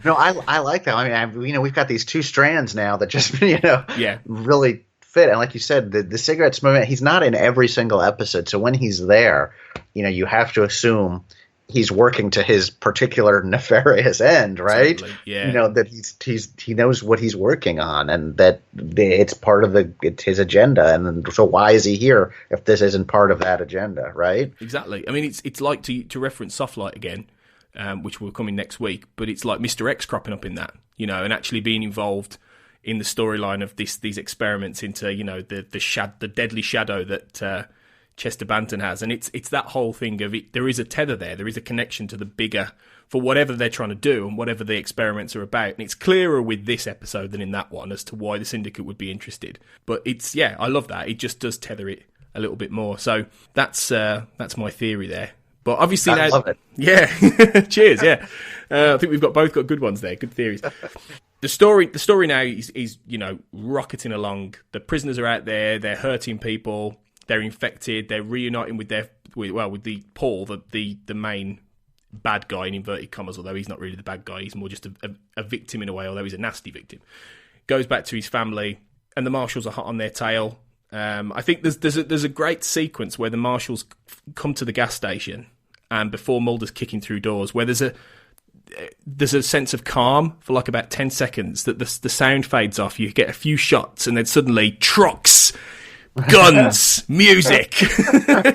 Speaker 6: No, I like that. I mean, we've got these two strands now that just really fit. And like you said, the cigarette smoking, he's not in every single episode. So when he's there, you have to assume he's working to his particular nefarious end, right?
Speaker 1: Totally, yeah.
Speaker 6: That he knows what he's working on, and that it's part of his agenda. And so why is he here if this isn't part of that agenda, right?
Speaker 1: Exactly. I mean, it's like to reference Softlight again, which will come in next week, but it's like Mr. X cropping up in that, and actually being involved in the storyline of these experiments into, the deadly shadow that Chester Banton has, and it's that whole thing of it. There is a tether there is a connection to the bigger, for whatever they're trying to do and whatever the experiments are about, and it's clearer with this episode than in that one as to why the syndicate would be interested. But I love that it just does tether it a little bit more. So that's my theory there. But obviously
Speaker 6: I love it.
Speaker 1: Yeah. Cheers. Yeah. I think we've both got good ones there, good theories. The story now is rocketing along. The prisoners are out there, they're hurting people, they're infected. They're reuniting with the Paul, the main bad guy in inverted commas. Although he's not really the bad guy, he's more just a victim in a way. Although he's a nasty victim. Goes back to his family, and the marshals are hot on their tail. I think there's a great sequence where the marshals come to the gas station, and before Mulder's kicking through doors, where there's a sense of calm for like about 10 seconds. That the sound fades off. You get a few shots, and then suddenly trucks. Guns, music,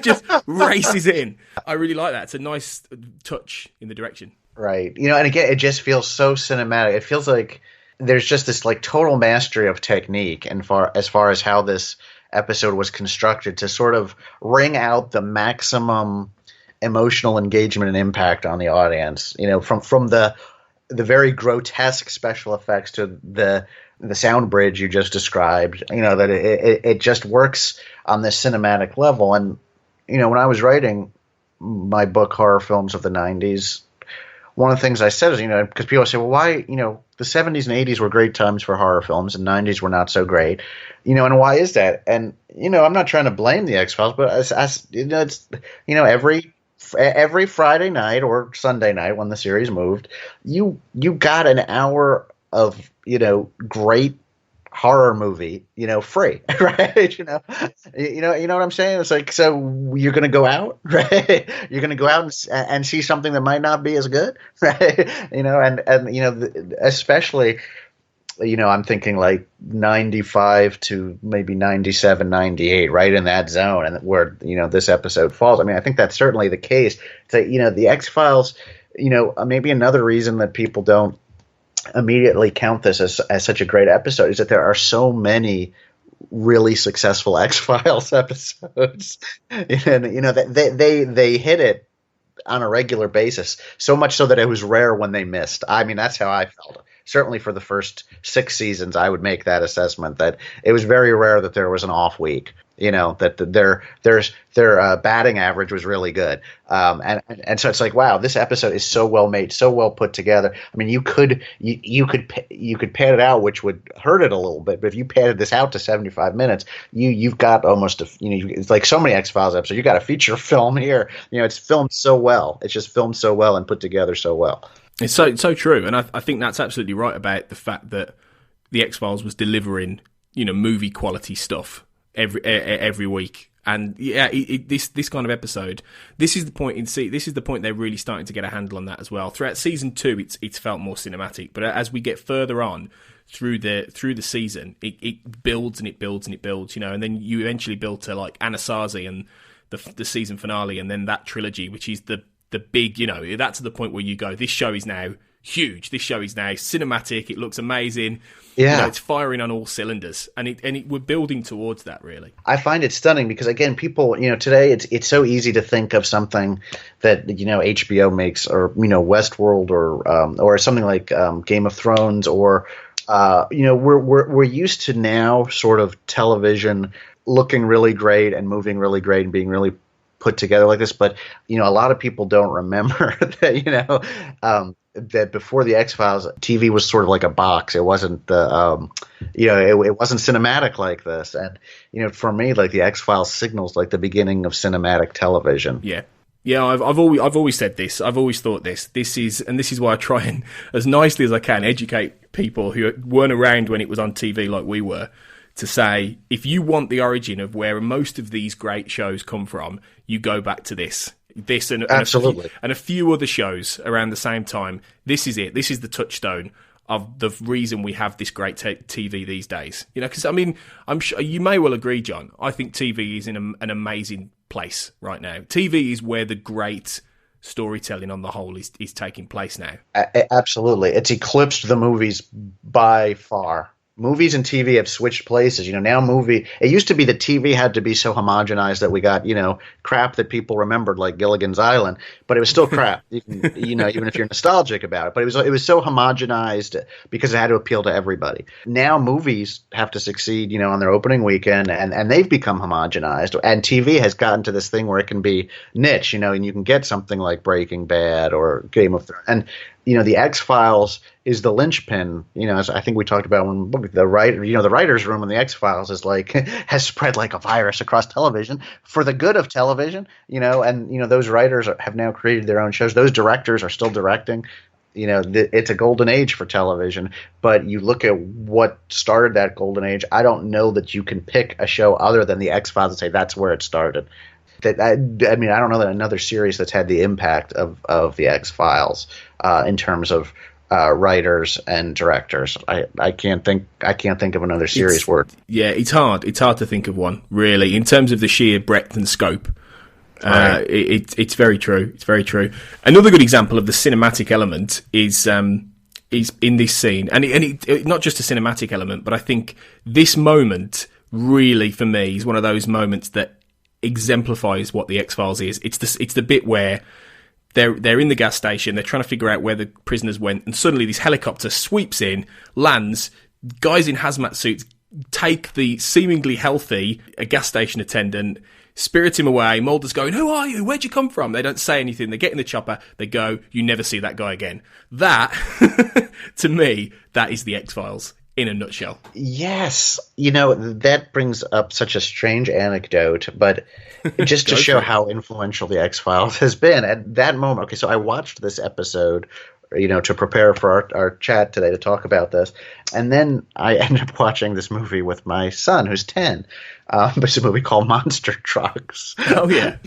Speaker 1: just races in. I really like that. It's a nice touch in the direction.
Speaker 6: Right. And again, it just feels so cinematic. It feels like there's just this like total mastery of technique and as far as how this episode was constructed to sort of wring out the maximum emotional engagement and impact on the audience. From the very grotesque special effects to the sound bridge you just described, that it just works on this cinematic level. And, when I was writing my book, Horror Films of the 90s, one of the things I said is, because people say, well, why, the 70s and 80s were great times for horror films and 90s were not so great, and why is that? And, I'm not trying to blame the X-Files, but it's, every every Friday night or Sunday night when the series moved, you got an hour of, great horror movie, free, right? You know what I'm saying? It's like, so you're going to go out, right? You're going to go out and see something that might not be as good, right? Especially, I'm thinking like 95 to maybe 97, 98, right in that zone, and where, this episode falls. I mean, I think that's certainly the case. It's like, the X-Files, maybe another reason that people don't immediately count this as such a great episode is that there are so many really successful X-Files episodes, and they hit it on a regular basis, so much so that it was rare when they missed. I mean, that's how I felt. Certainly for the first 6 seasons, I would make that assessment that it was very rare that there was an off week. That their batting average was really good, and so it's like, wow, this episode is so well made, so well put together. I mean, you could pad it out, which would hurt it a little bit, but if you padded this out to 75 minutes, you've got almost it's like so many X-Files episodes. You got a feature film here. It's filmed so well. It's just filmed so well and put together so well.
Speaker 1: It's so true, and I think that's absolutely right about the fact that the X-Files was delivering, movie quality stuff every week. And yeah, this kind of episode, this is the point this is the point they're really starting to get a handle on that as well. Throughout season 2, it's felt more cinematic, but as we get further on through the season, it builds and it builds and it builds, and then you eventually build to like Anasazi and the season finale, and then that trilogy, which is the big, that's the point where you go, this show is now huge. This show is now cinematic. It looks amazing. Yeah, it's firing on all cylinders, and we're building towards that. Really,
Speaker 6: I find it stunning because again, people, today it's so easy to think of something that HBO makes, or Westworld, or something like Game of Thrones, or we're used to now sort of television looking really great and moving really great and being really put together like this, but a lot of people don't remember that that before the X-Files, TV was sort of like a box. It wasn't the it wasn't cinematic like this, and for me, like the X-Files signals like the beginning of cinematic television.
Speaker 1: Yeah, I've always said this. I've always thought this. This is why I try and, as nicely as I can, educate people who weren't around when it was on TV like we were, to say, if you want the origin of where most of these great shows come from, you go back to this and
Speaker 6: absolutely,
Speaker 1: and a few other shows around the same time. This is it. This is the touchstone of the reason we have this great TV these days. Because I mean, I'm sure you may well agree, John. I think TV is in an amazing place right now. TV is where the great storytelling on the whole is taking place now.
Speaker 6: Absolutely, it's eclipsed the movies by far. Movies and TV have switched places. Now it used to be that TV had to be so homogenized that we got, crap that people remembered, like Gilligan's Island, but it was still crap, even if you're nostalgic about it. But it was so homogenized because it had to appeal to everybody. Now movies have to succeed, on their opening weekend, and they've become homogenized. And TV has gotten to this thing where it can be niche, and you can get something like Breaking Bad or Game of Thrones. And the X-Files is the linchpin, as I think we talked about when the writer's room in the X-Files is like, has spread like a virus across television for the good of television, and those writers have now created their own shows. Those directors are still directing. It's a golden age for television, but you look at what started that golden age, I don't know that you can pick a show other than the X-Files and say that's where it started. I mean, I don't know that another series that's had the impact of the X-Files in terms of writers and directors. I can't think of another series where. Yeah,
Speaker 1: it's hard to think of one really in terms of the sheer breadth and scope. Right. It's very true. It's very true. Another good example of the cinematic element is in this scene, and it not just a cinematic element, but I think this moment really for me is one of those moments that exemplifies what the X-Files is. It's the bit where they're in the gas station, they're trying to figure out where the prisoners went, and suddenly this helicopter sweeps in, lands, guys in hazmat suits take the seemingly healthy gas station attendant, spirit him away. Mulder's going, "Who are you? Where'd you come from?" They don't say anything. They get in the chopper, they go, you never see that guy again. That, to me, that is the X-Files. in a nutshell.
Speaker 6: Yes. That brings up such a strange anecdote, but just to show how influential the X-Files has been at that moment. Okay, so I watched this episode, to prepare for our chat today to talk about this. And then I ended up watching this movie with my son, who's 10. It's a movie called Monster Trucks.
Speaker 1: Oh, yeah.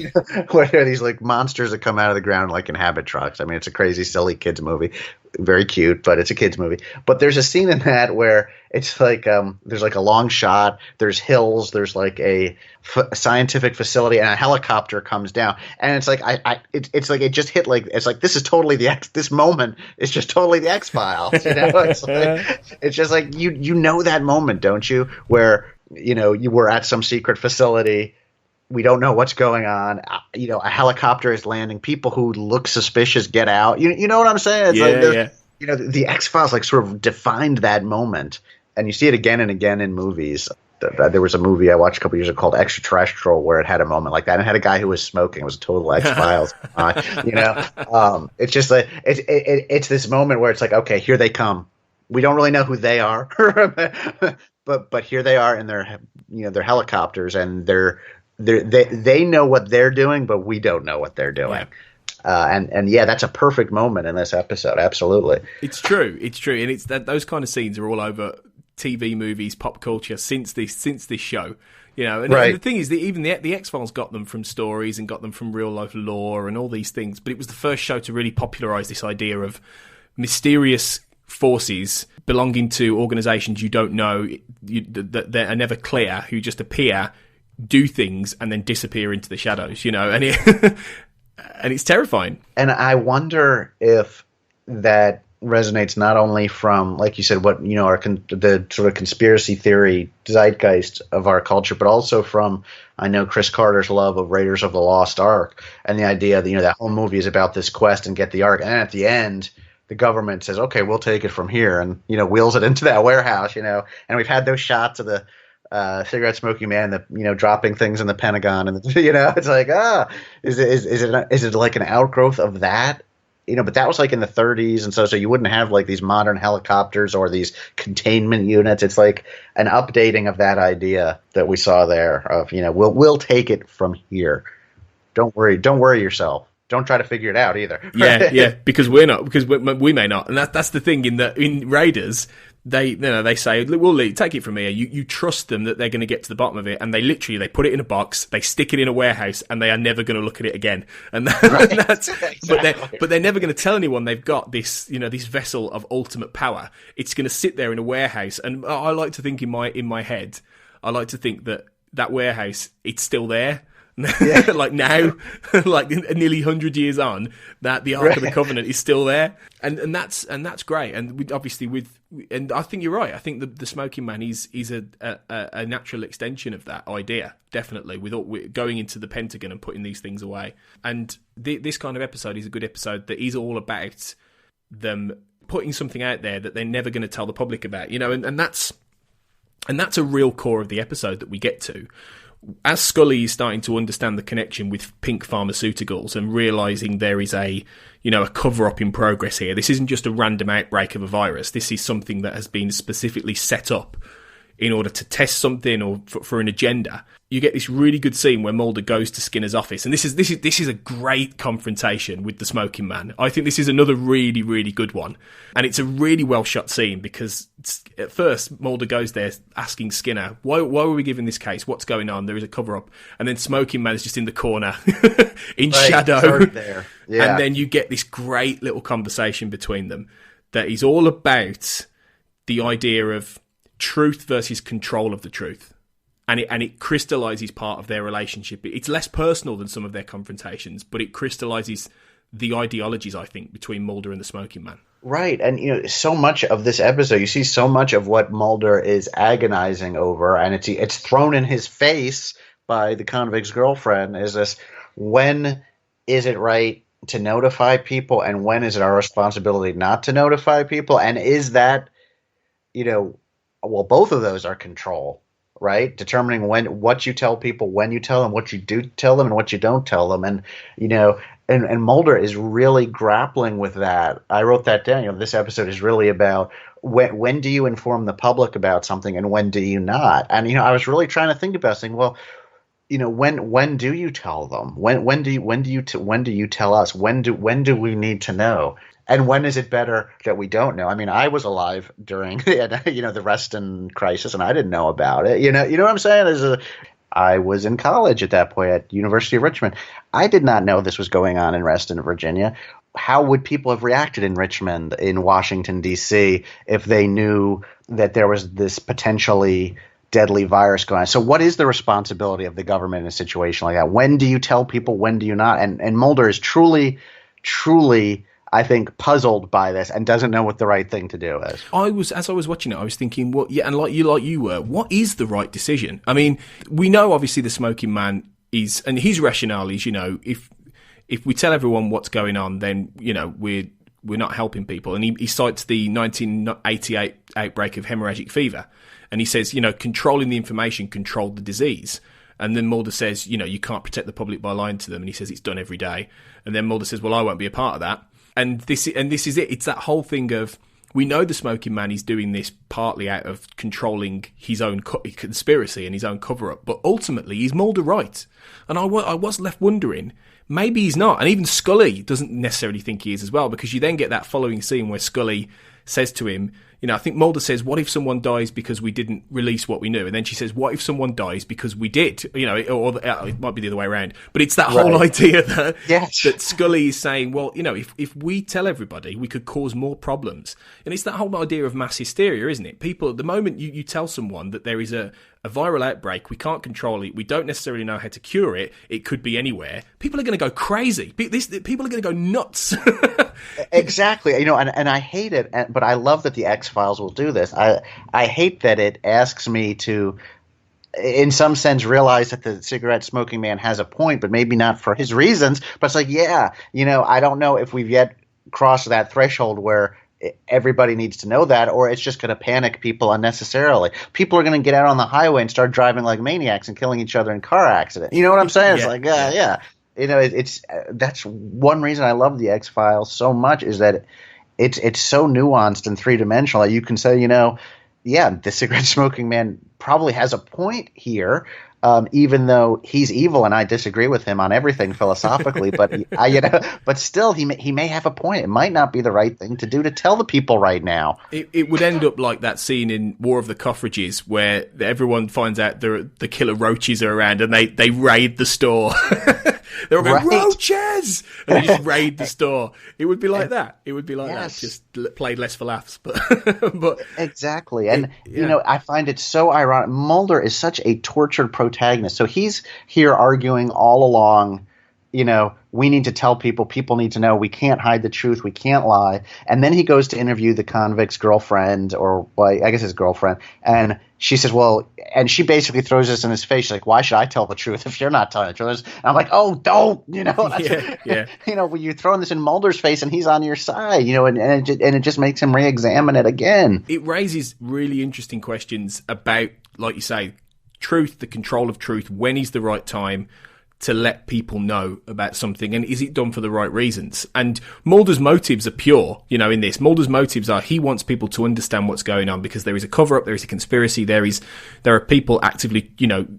Speaker 6: Where there are these like monsters that come out of the ground like inhabit trucks. I mean, it's a crazy, silly kids movie. Very cute, but it's a kids movie. But there's a scene in that where it's like there's like a long shot, there's hills, there's like a scientific facility, and a helicopter comes down, and it's like it's like it just hit like it's like this is totally this moment is just totally the X-Files. It's just like you know that moment, don't you? Where you were at some secret facility. We don't know what's going on. A helicopter is landing. People who look suspicious get out. You know what I'm saying? It's the X-Files like sort of defined that moment, and you see it again and again in movies. There was a movie I watched a couple years ago called Extraterrestrial where it had a moment like that, and it had a guy who was smoking. It was a total X-Files. It's just like it's this moment where it's like, okay, here they come. We don't really know who they are, but here they are in their helicopters, and they know what they're doing, but we don't know what they're doing. Yeah. And that's a perfect moment in this episode. Absolutely.
Speaker 1: It's true. And it's those kind of scenes are all over TV, movies, pop culture since this show. And the thing is that even the X-Files got them from stories and got them from real life lore and all these things, but it was the first show to really popularize this idea of mysterious forces belonging to organizations you don't know, that are never clear, who just appear, do things, and then disappear into the shadows, and it's terrifying. And
Speaker 6: I wonder if that resonates not only from, like you said, what the sort of conspiracy theory zeitgeist of our culture, but also from, I know, Chris Carter's love of Raiders of the Lost Ark, and the idea that that whole movie is about this quest and get the Ark, and at the end the government says, okay, we'll take it from here, and wheels it into that warehouse, and we've had those shots of the cigarette smoking man, dropping things in the Pentagon, and it's like, is it like an outgrowth of that? But that was like in the 30s, and so you wouldn't have like these modern helicopters or these containment units. It's like an updating of that idea that we saw there of we'll take it from here. Don't worry yourself. Don't try to figure it out either. Because
Speaker 1: we may not, and that's the thing in Raiders. They say, we'll take it from here. You trust them that they're going to get to the bottom of it, and they put it in a box, they stick it in a warehouse, and they are never going to look at it again. And that's exactly. But they're never going to tell anyone they've got this, this vessel of ultimate power. It's going to sit there in a warehouse, and I like to think in my head, I like to think that warehouse, it's still there. Like now, like nearly 100 years on, that the Ark of the Covenant is still there, and that's great. And and I think you're right. I think the Smoking Man is a natural extension of that idea, definitely. With going into the Pentagon and putting these things away, and this kind of episode is a good episode that is all about them putting something out there that they're never going to tell the public about, and that's a real core of the episode that we get to. As Scully is starting to understand the connection with pink pharmaceuticals and realising there is a cover-up in progress here, this isn't just a random outbreak of a virus. This is something that has been specifically set up in order to test something or for an agenda. You get this really good scene where Mulder goes to Skinner's office, and this is a great confrontation with the Smoking Man. I think this is another really, really good one, and it's a really well shot scene because at first Mulder goes there asking Skinner, why were we given this case? What's going on? There is a cover up, and then Smoking Man is just in the corner in shadow. There. Yeah. And then you get this great little conversation between them that is all about the idea of truth versus control of the truth. And it crystallizes part of their relationship. It's less personal than some of their confrontations, but it crystallizes the ideologies, I think, between Mulder and the Smoking Man.
Speaker 6: Right. And, so much of this episode, you see so much of what Mulder is agonizing over, and it's thrown in his face by the convict's girlfriend, is this: when is it right to notify people, and when is it our responsibility not to notify people? And is that, both of those are control. Right? Determining what you tell people, when you tell them, what you do tell them, and what you don't tell them. And, And Mulder is really grappling with that. I wrote that down. This episode is really about when do you inform the public about something and when do you not? And I was really trying to think about saying, well, when do you tell them? When do you tell us? When do we need to know? And when is it better that we don't know? I mean, I was alive during the Reston crisis, and I didn't know about it. You know what I'm saying? I was in college at that point at University of Richmond. I did not know this was going on in Reston, Virginia. How would people have reacted in Richmond, in Washington, D.C., if they knew that there was this potentially deadly virus going on? So what is the responsibility of the government in a situation like that? When do you tell people? When do you not? And Mulder is truly, I think, puzzled by this and doesn't know what the right thing to do is.
Speaker 1: As I was watching it, I was thinking, well, yeah, and like you were, what is the right decision? I mean, we know obviously the smoking man is, and his rationale is, if we tell everyone what's going on, then we're not helping people. And he cites the 1988 outbreak of hemorrhagic fever, and he says, controlling the information controlled the disease. And then Mulder says, you can't protect the public by lying to them, and he says it's done every day. And then Mulder says, well, I won't be a part of that. And this is it. It's that whole thing of, we know the smoking man is doing this partly out of controlling his own conspiracy and his own cover-up, but ultimately is Mulder right? And I was left wondering, maybe he's not. And even Scully doesn't necessarily think he is as well, because you then get that following scene where Scully says to him, I think Mulder says, what if someone dies because we didn't release what we knew? And then she says, what if someone dies because we did? Or it might be the other way around. But it's that whole idea that Scully is saying, well, if we tell everybody, we could cause more problems. And it's that whole idea of mass hysteria, isn't it? People, the moment you tell someone that there is a viral outbreak, we can't control it, we don't necessarily know how to cure it, it could be anywhere, people are going to go crazy. People are going to go nuts.
Speaker 6: Exactly. And I hate it, but I love that the X-Files will do this. I hate that it asks me to, in some sense, realize that the cigarette smoking man has a point, but maybe not for his reasons. But it's like, I don't know if we've yet crossed that threshold where everybody needs to know that, or it's just going to panic people unnecessarily. People are going to get out on the highway and start driving like maniacs and killing each other in car accidents. You know what I'm saying? It's that's one reason I love the X-Files so much, is that it's so nuanced and three-dimensional that you can say, the cigarette smoking man probably has a point here, even though he's evil and I disagree with him on everything philosophically. But but still, he may have a point. It might not be the right thing to do to tell the people right now.
Speaker 1: It would end up like that scene in War of the Cockroaches where everyone finds out the killer roaches are around and they raid the store. They're all going, roaches! And they just raid the store. It would be like that. It would be like that. Just played less for laughs. But
Speaker 6: exactly. And, I find it so ironic. Mulder is such a tortured protagonist. So he's here arguing all along, we need to tell people need to know, we can't hide the truth, we can't lie. And then he goes to interview the convict's girlfriend, or I guess his girlfriend, and she says, well, and she basically throws this in his face. She's like, why should I tell the truth if you're not telling the truth? And I'm like, oh, don't, when you're throwing this in Mulder's face and he's on your side, and it just makes him re-examine it again.
Speaker 1: It raises really interesting questions about, like you say, truth, the control of truth, when is the right time to let people know about something, and is it done for the right reasons? And Mulder's motives are pure, in this. Mulder's motives are, he wants people to understand what's going on, because there is a cover-up, there is a conspiracy, there are people actively,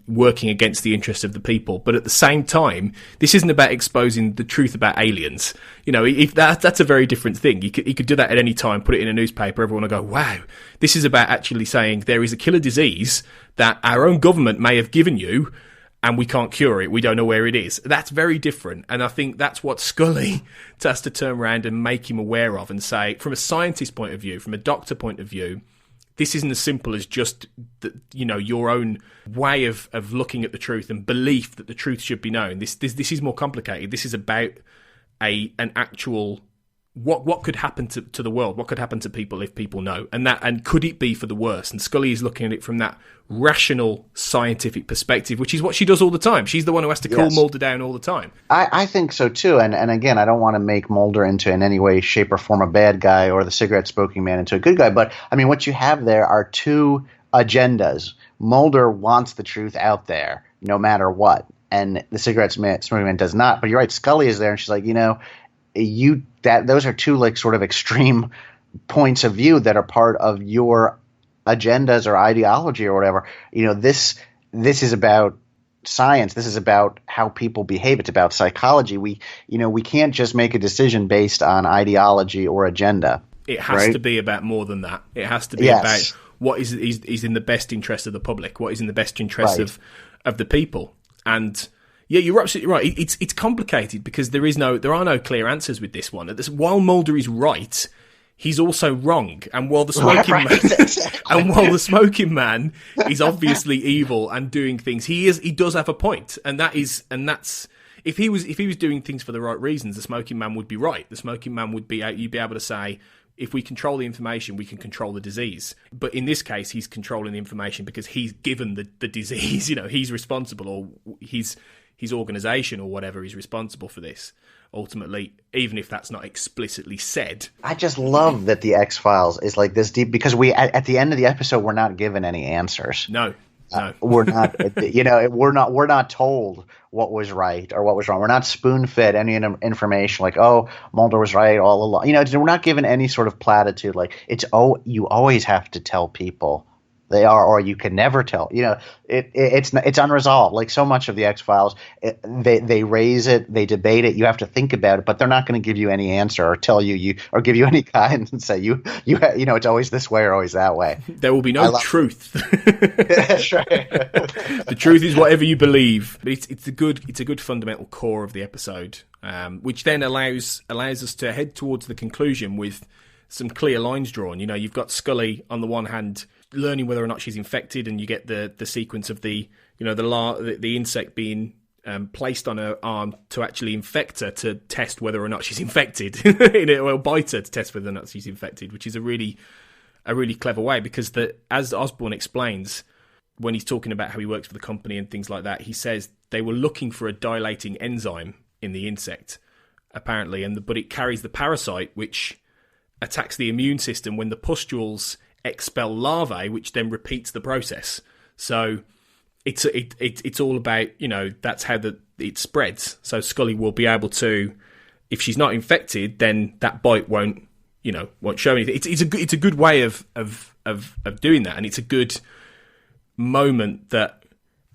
Speaker 1: working against the interests of the people. But at the same time, this isn't about exposing the truth about aliens. If that's a very different thing. He could do that at any time, put it in a newspaper, everyone will go, wow. This is about actually saying there is a killer disease that our own government may have given you, and we can't cure it, we don't know where it is. That's very different. And I think that's what Scully has to turn around and make him aware of and say, from a scientist point of view, from a doctor point of view, this isn't as simple as just your own way of looking at the truth and belief that the truth should be known. This is more complicated. This is about an actual what could happen to the world, what could happen to people if people know, and could it be for the worse? And Scully is looking at it from that rational scientific perspective, which is what she does all the time. She's the one who has to cool Mulder down all the time.
Speaker 6: I think so too, and again, I don't want to make Mulder into in any way, shape, or form a bad guy, or the cigarette smoking man into a good guy, but I mean, what you have there are two agendas. Mulder wants the truth out there, no matter what. and the smoking man does not. But you're right, Scully is there, and she's like, those are two like sort of extreme points of view that are part of your agendas or ideology or whatever. This is about science. This is about how people behave. It's about psychology. We can't just make a decision based on ideology or agenda.
Speaker 1: It has to be about more than that. It has to be about what is in the best interest of the public, what is in the best interest of the people. And yeah, you're absolutely right. It's complicated because there are no clear answers with this one. While Mulder is right, he's also wrong. And while the smoking man is obviously evil and doing things, he does have a point. And that's if he was doing things for the right reasons, the smoking man would be right. The smoking man would be you'd be able to say, if we control the information, we can control the disease. But in this case, he's controlling the information because he's given the disease. He's responsible, or his organization or whatever is responsible for this. Ultimately, even if that's not explicitly said. I
Speaker 6: just love that the X-Files is like this deep, because at the end of the episode, we're not given any answers.
Speaker 1: No.
Speaker 6: We're not, we're not told what was right or what was wrong. We're not spoon-fed any information like, oh, Mulder was right all along. We're not given any sort of platitude like you always have to tell people they are, or you can never tell. It's unresolved. Like so much of the X-Files, they raise it, they debate it. You have to think about it, but they're not going to give you any answer or tell you or give you any guidance and say it's always this way or always that way.
Speaker 1: There will be no truth.
Speaker 6: That's right.
Speaker 1: The truth is whatever you believe. But it's a good fundamental core of the episode, which then allows us to head towards the conclusion with some clear lines drawn. You've got Scully on the one hand learning whether or not she's infected, and you get the sequence of the insect being placed on her arm to actually infect her to test whether or not she's infected, or bite her to test whether or not she's infected, which is a really clever way, because as Osborn explains when he's talking about how he works for the company and things like that, he says they were looking for a dilating enzyme in the insect apparently, but it carries the parasite which attacks the immune system when the pustules expel larvae, which then repeats the process. So it's all about, that's how it spreads. So Scully will be able to, if she's not infected, then that bite won't show anything. It's a good way of doing that, and it's a good moment that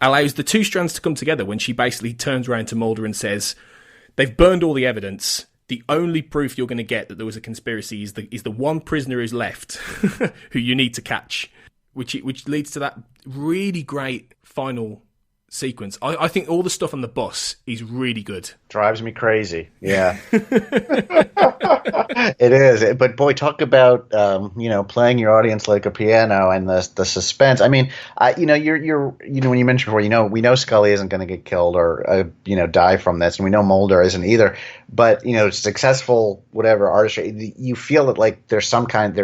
Speaker 1: allows the two strands to come together when she basically turns around to Mulder and says, they've burned all the evidence. The only proof you're going to get that there was a conspiracy is the one prisoner who's left who you need to catch, which leads to that really great final sequence. I think all the stuff on the bus is really good.
Speaker 6: Drives me crazy. Yeah. It is. But boy, talk about playing your audience like a piano and the suspense. I mean, you're when you mentioned before, we know Scully isn't going to get killed or die from this, and we know Mulder isn't either. But successful whatever artistry, you feel that like there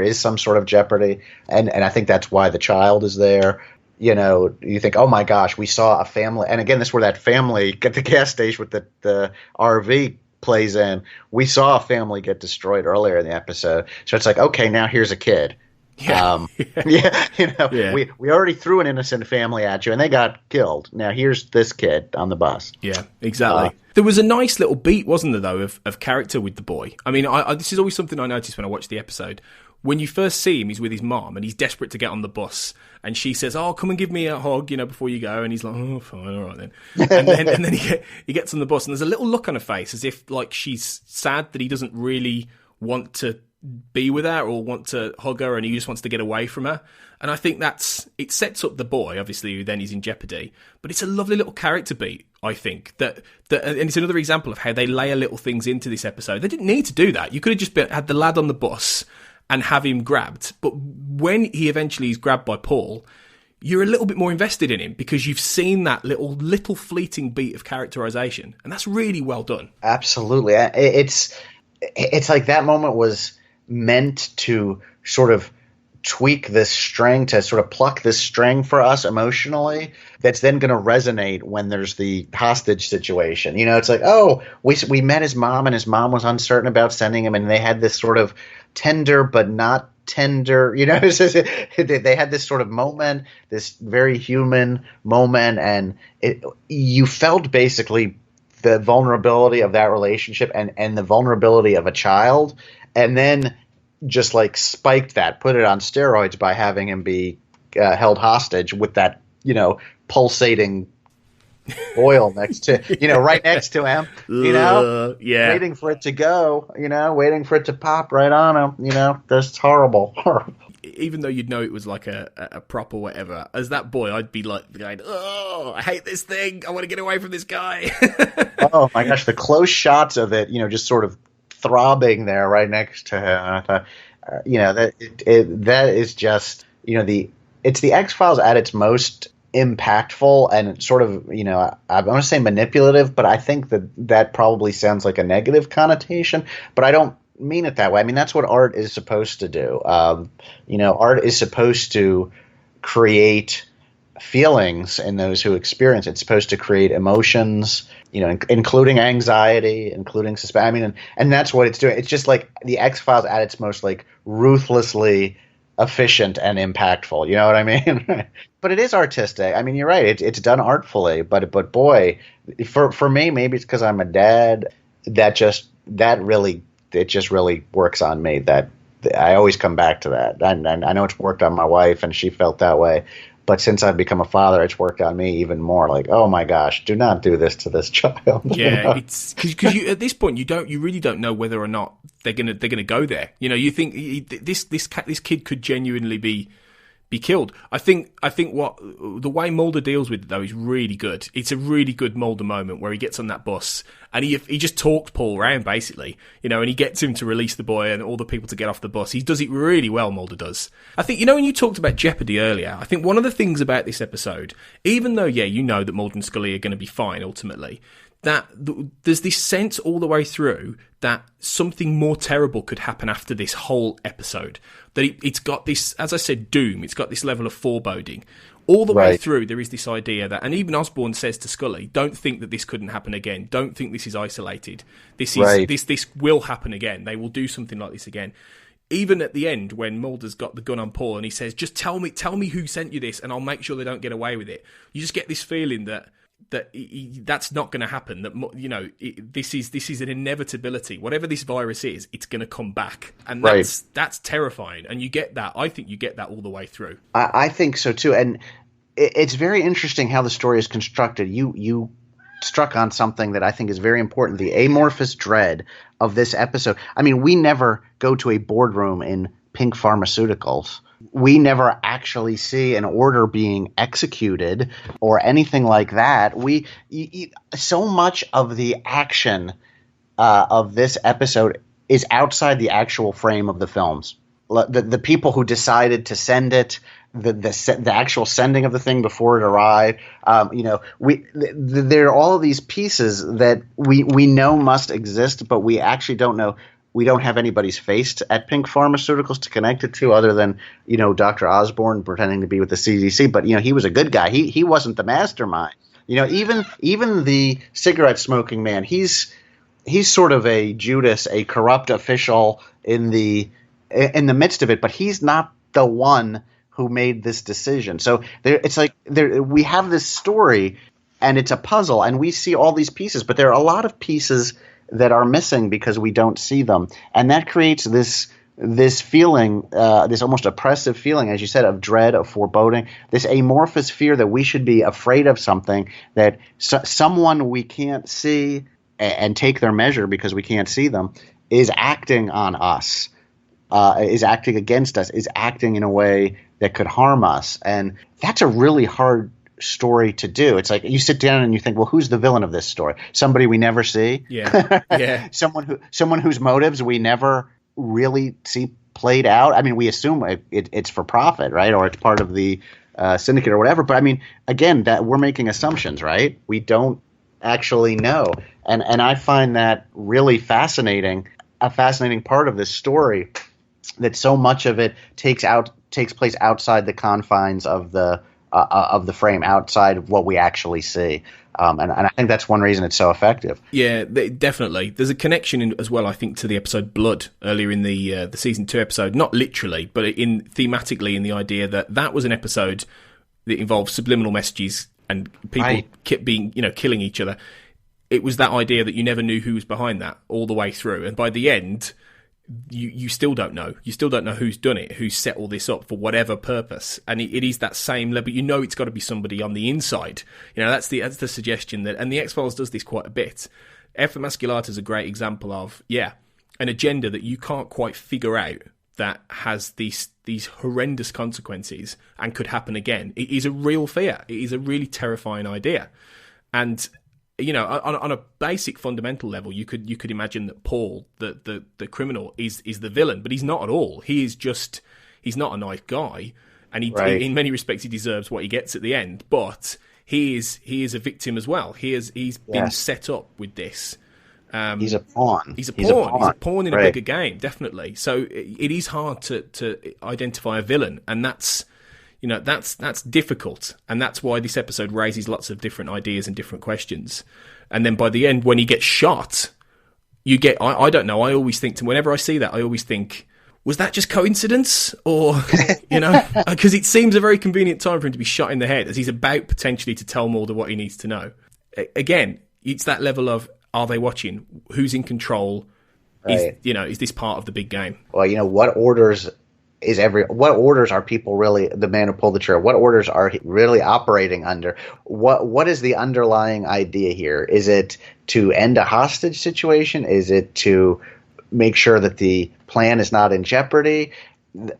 Speaker 6: is some sort of jeopardy, and I think that's why the child is there. You think, oh my gosh, we saw a family, and again, this is where that family at the gas station with the RV plays in. We saw a family get destroyed earlier in the episode, so it's like, okay, now here's a kid.
Speaker 1: Yeah.
Speaker 6: We already threw an innocent family at you, and they got killed. Now here's this kid on the bus.
Speaker 1: Yeah, exactly. There was a nice little beat, wasn't there, though, of character with the boy. I mean, this is always something I noticed when I watched the episode. When you first see him, he's with his mom, and he's desperate to get on the bus. And she says, "Oh, come and give me a hug, before you go." And he's like, "Oh, fine, all right then." And then he gets on the bus, and there's a little look on her face as if like she's sad that he doesn't really want to be with her or want to hug her, and he just wants to get away from her. And I think it sets up the boy, obviously, who then is in jeopardy. But it's a lovely little character beat, I think. That and it's another example of how they layer little things into this episode. They didn't need to do that. You could have just had the lad on the bus and have him grabbed. But when he eventually is grabbed by Paul, you're a little bit more invested in him because you've seen that little fleeting beat of characterization. And that's really well done.
Speaker 6: Absolutely. It's like that moment was meant to sort of tweak this string, to sort of pluck this string for us emotionally that's then going to resonate when there's the hostage situation. It's like, oh, we met his mom, and his mom was uncertain about sending him, and they had this sort of tender but not tender. You know, they had this sort of moment, this very human moment, and you felt basically the vulnerability of that relationship and the vulnerability of a child, and then just like spiked that, put it on steroids by having him be held hostage with that, you know, pulsating oil next to, you know, right next to him, you know, waiting for it to go, you know, waiting for it to pop right on him, you know, that's horrible.
Speaker 1: Even though you'd know it was like a prop or whatever, as that boy, I'd be like going, oh, I hate this thing. I want to get away from this guy.
Speaker 6: Oh my gosh, the close shots of it, you know, just sort of throbbing there right next to him. You know, that is just, you know, it's the X-Files at its most impactful and sort of, you know, I want to say manipulative, but I think that probably sounds like a negative connotation, but I don't mean it that way. I mean, that's what art is supposed to do. You know, art is supposed to create feelings in those who experience it. It's supposed to create emotions, you know, including anxiety, including suspense. I mean, and that's what it's doing. It's just like the X-Files at its most like ruthlessly efficient and impactful. You know what I mean? But it is artistic. I mean, you're right. It's done artfully, but boy, for me, maybe it's because I'm a dad. It just really works on me. That I always come back to that. And I know it's worked on my wife, and she felt that way. But since I've become a father, it's worked on me even more. Like, oh my gosh, do not do this to this child.
Speaker 1: Yeah,
Speaker 6: you know?
Speaker 1: it's because at this point you really don't know whether or not they're gonna go there. You know, you think this kid could genuinely be killed. I think what the way Mulder deals with it though is really good. It's a really good Mulder moment where he gets on that bus and he just talked Paul around basically, you know, and he gets him to release the boy and all the people to get off the bus. He does it really well, Mulder does. I think, you know, when you talked about jeopardy earlier, I think one of the things about this episode, even though you know that Mulder and Scully are going to be fine ultimately, that there's this sense all the way through that something more terrible could happen after this whole episode. That it's got this, as I said, doom. It's got this level of foreboding. All the way through, there is this idea that, and even Osborn says to Scully, don't think that this couldn't happen again. Don't think this is isolated. This will happen again. They will do something like this again. Even at the end, when Mulder's got the gun on Paul and he says, just tell me who sent you this and I'll make sure they don't get away with it. You just get this feeling that that's not going to happen. That, you know, this is an inevitability. Whatever this virus is, it's going to come back, and that's terrifying. And you get that. I think you get that all the way through.
Speaker 6: I think so too. And it's very interesting how the story is constructed. You struck on something that I think is very important: the amorphous dread of this episode. I mean, we never go to a boardroom in Pink Pharmaceuticals. We never actually see an order being executed or anything like that. So much of the action of this episode is outside the actual frame of the films. The people who decided to send it, the actual sending of the thing before it arrived. You know, there are all of these pieces that we know must exist, but we actually don't know. We don't have anybody's face at Pink Pharmaceuticals to connect it to, other than, you know, Dr. Osborn pretending to be with the CDC. But, you know, he was a good guy. He wasn't the mastermind. You know, even the cigarette smoking man, he's sort of a Judas, a corrupt official in the midst of it. But he's not the one who made this decision. So we have this story, and it's a puzzle, and we see all these pieces, but there are a lot of pieces that are missing because we don't see them, and that creates this feeling, this almost oppressive feeling, as you said, of dread, of foreboding, this amorphous fear that we should be afraid of something, that someone we can't see and take their measure because we can't see them is acting on us, is acting against us, is acting in a way that could harm us, and that's a really hard story to do. It's like you sit down and you think, well, who's the villain of this story? Somebody we never see.
Speaker 1: Yeah.
Speaker 6: Someone whose motives we never really see played out. I mean, we assume it's for profit, right? Or it's part of the syndicate or whatever. But I mean, again, that we're making assumptions, right? We don't actually know. And I find that really fascinating, a fascinating part of this story, that so much of it takes place outside the confines of the of the frame outside of what we actually see. And I think that's one reason it's so effective.
Speaker 1: Yeah, definitely. There's a connection as well, I think, to the episode Blood earlier in the season 2 episode. Not literally, but thematically in the idea that was an episode that involved subliminal messages and people being, killing each other. It was that idea that you never knew who was behind that all the way through. And by the end, you still don't know. You still don't know who's done it, who's set all this up for whatever purpose. And it is that same level. It's got to be somebody on the inside. That's the suggestion that, and the X-Files does this quite a bit. Emasculata is a great example of, an agenda that you can't quite figure out that has these horrendous consequences and could happen again. It is a real fear. It is a really terrifying idea. And on a basic fundamental level, you could imagine that Paul, the criminal, is the villain, but he's not at all. He's not a nice guy, and in many respects he deserves what he gets at the end. But he is a victim as well. He's been set up with this.
Speaker 6: He's a pawn.
Speaker 1: He's a pawn in a bigger game, definitely. So it is hard to identify a villain, and that's difficult, and that's why this episode raises lots of different ideas and different questions. And then by the end, when he gets shot, you get, I don't know, I always think, whenever I see that, I always think, was that just coincidence? Or, because it seems a very convenient time for him to be shot in the head as he's about potentially to tell Mulder what he needs to know. Again, it's that level of, are they watching? Who's in control? Right. Is this part of the big game?
Speaker 6: Well, what orders are people really, the man who pulled the trigger, what orders are he really operating under? What is the underlying idea here? Is it to end a hostage situation? Is it to make sure that the plan is not in jeopardy?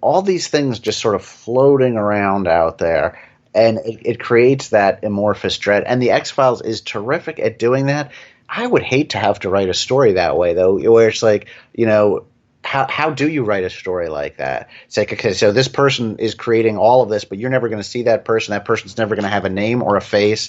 Speaker 6: All these things just sort of floating around out there, and it creates that amorphous dread. And the X-Files is terrific at doing that. I would hate to have to write a story that way, though, where it's like, how do you write a story like that? It's like, okay, so this person is creating all of this, but you're never going to see that person. That person's never going to have a name or a face.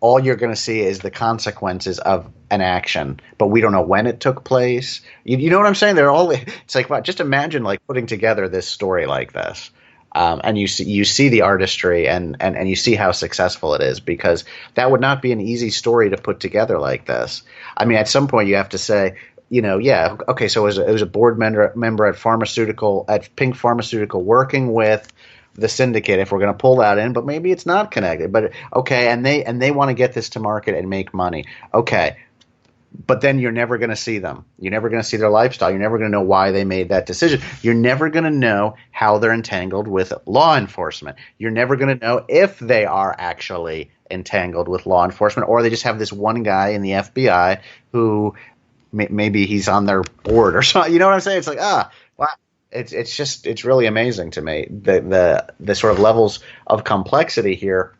Speaker 6: All you're going to see is the consequences of an action, but we don't know when it took place. You know what I'm saying? It's like, wow, just imagine like putting together this story like this. And you see the artistry and you see how successful it is, because that would not be an easy story to put together like this. I mean, at some point you have to say, okay, so it was a board member at Pink Pharmaceutical working with the syndicate, if we're going to pull that in, but maybe it's not connected. But okay, and they want to get this to market and make money. Okay. But then you're never going to see them. You're never going to see their lifestyle. You're never going to know why they made that decision. You're never going to know how they're entangled with law enforcement. You're never going to know if they are actually entangled with law enforcement, or they just have this one guy in the FBI who maybe he's on their board or something. You know what I'm saying? It's like, wow. It's really amazing to me, the sort of levels of complexity here,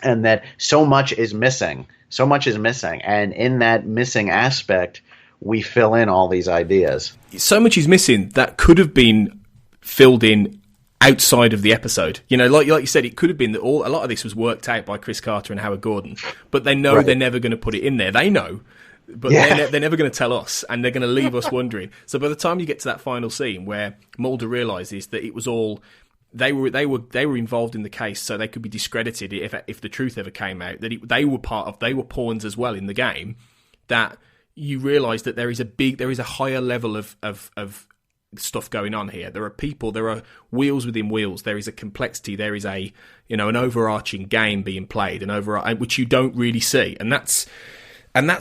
Speaker 6: and that so much is missing. So much is missing, and in that missing aspect, we fill in all these ideas.
Speaker 1: So much is missing that could have been filled in outside of the episode. Like you said, it could have been that a lot of this was worked out by Chris Carter and Howard Gordon, but they know they're never going to put it in there. They know, but they're never going to tell us, and they're going to leave us wondering. So by the time you get to that final scene where Mulder realizes that it was all. They were involved in the case, so they could be discredited if the truth ever came out. That they were pawns as well in the game. That you realise that there is a higher level of stuff going on here. There are people, there are wheels within wheels. There is a complexity. There is an overarching game being played, which you don't really see, and that's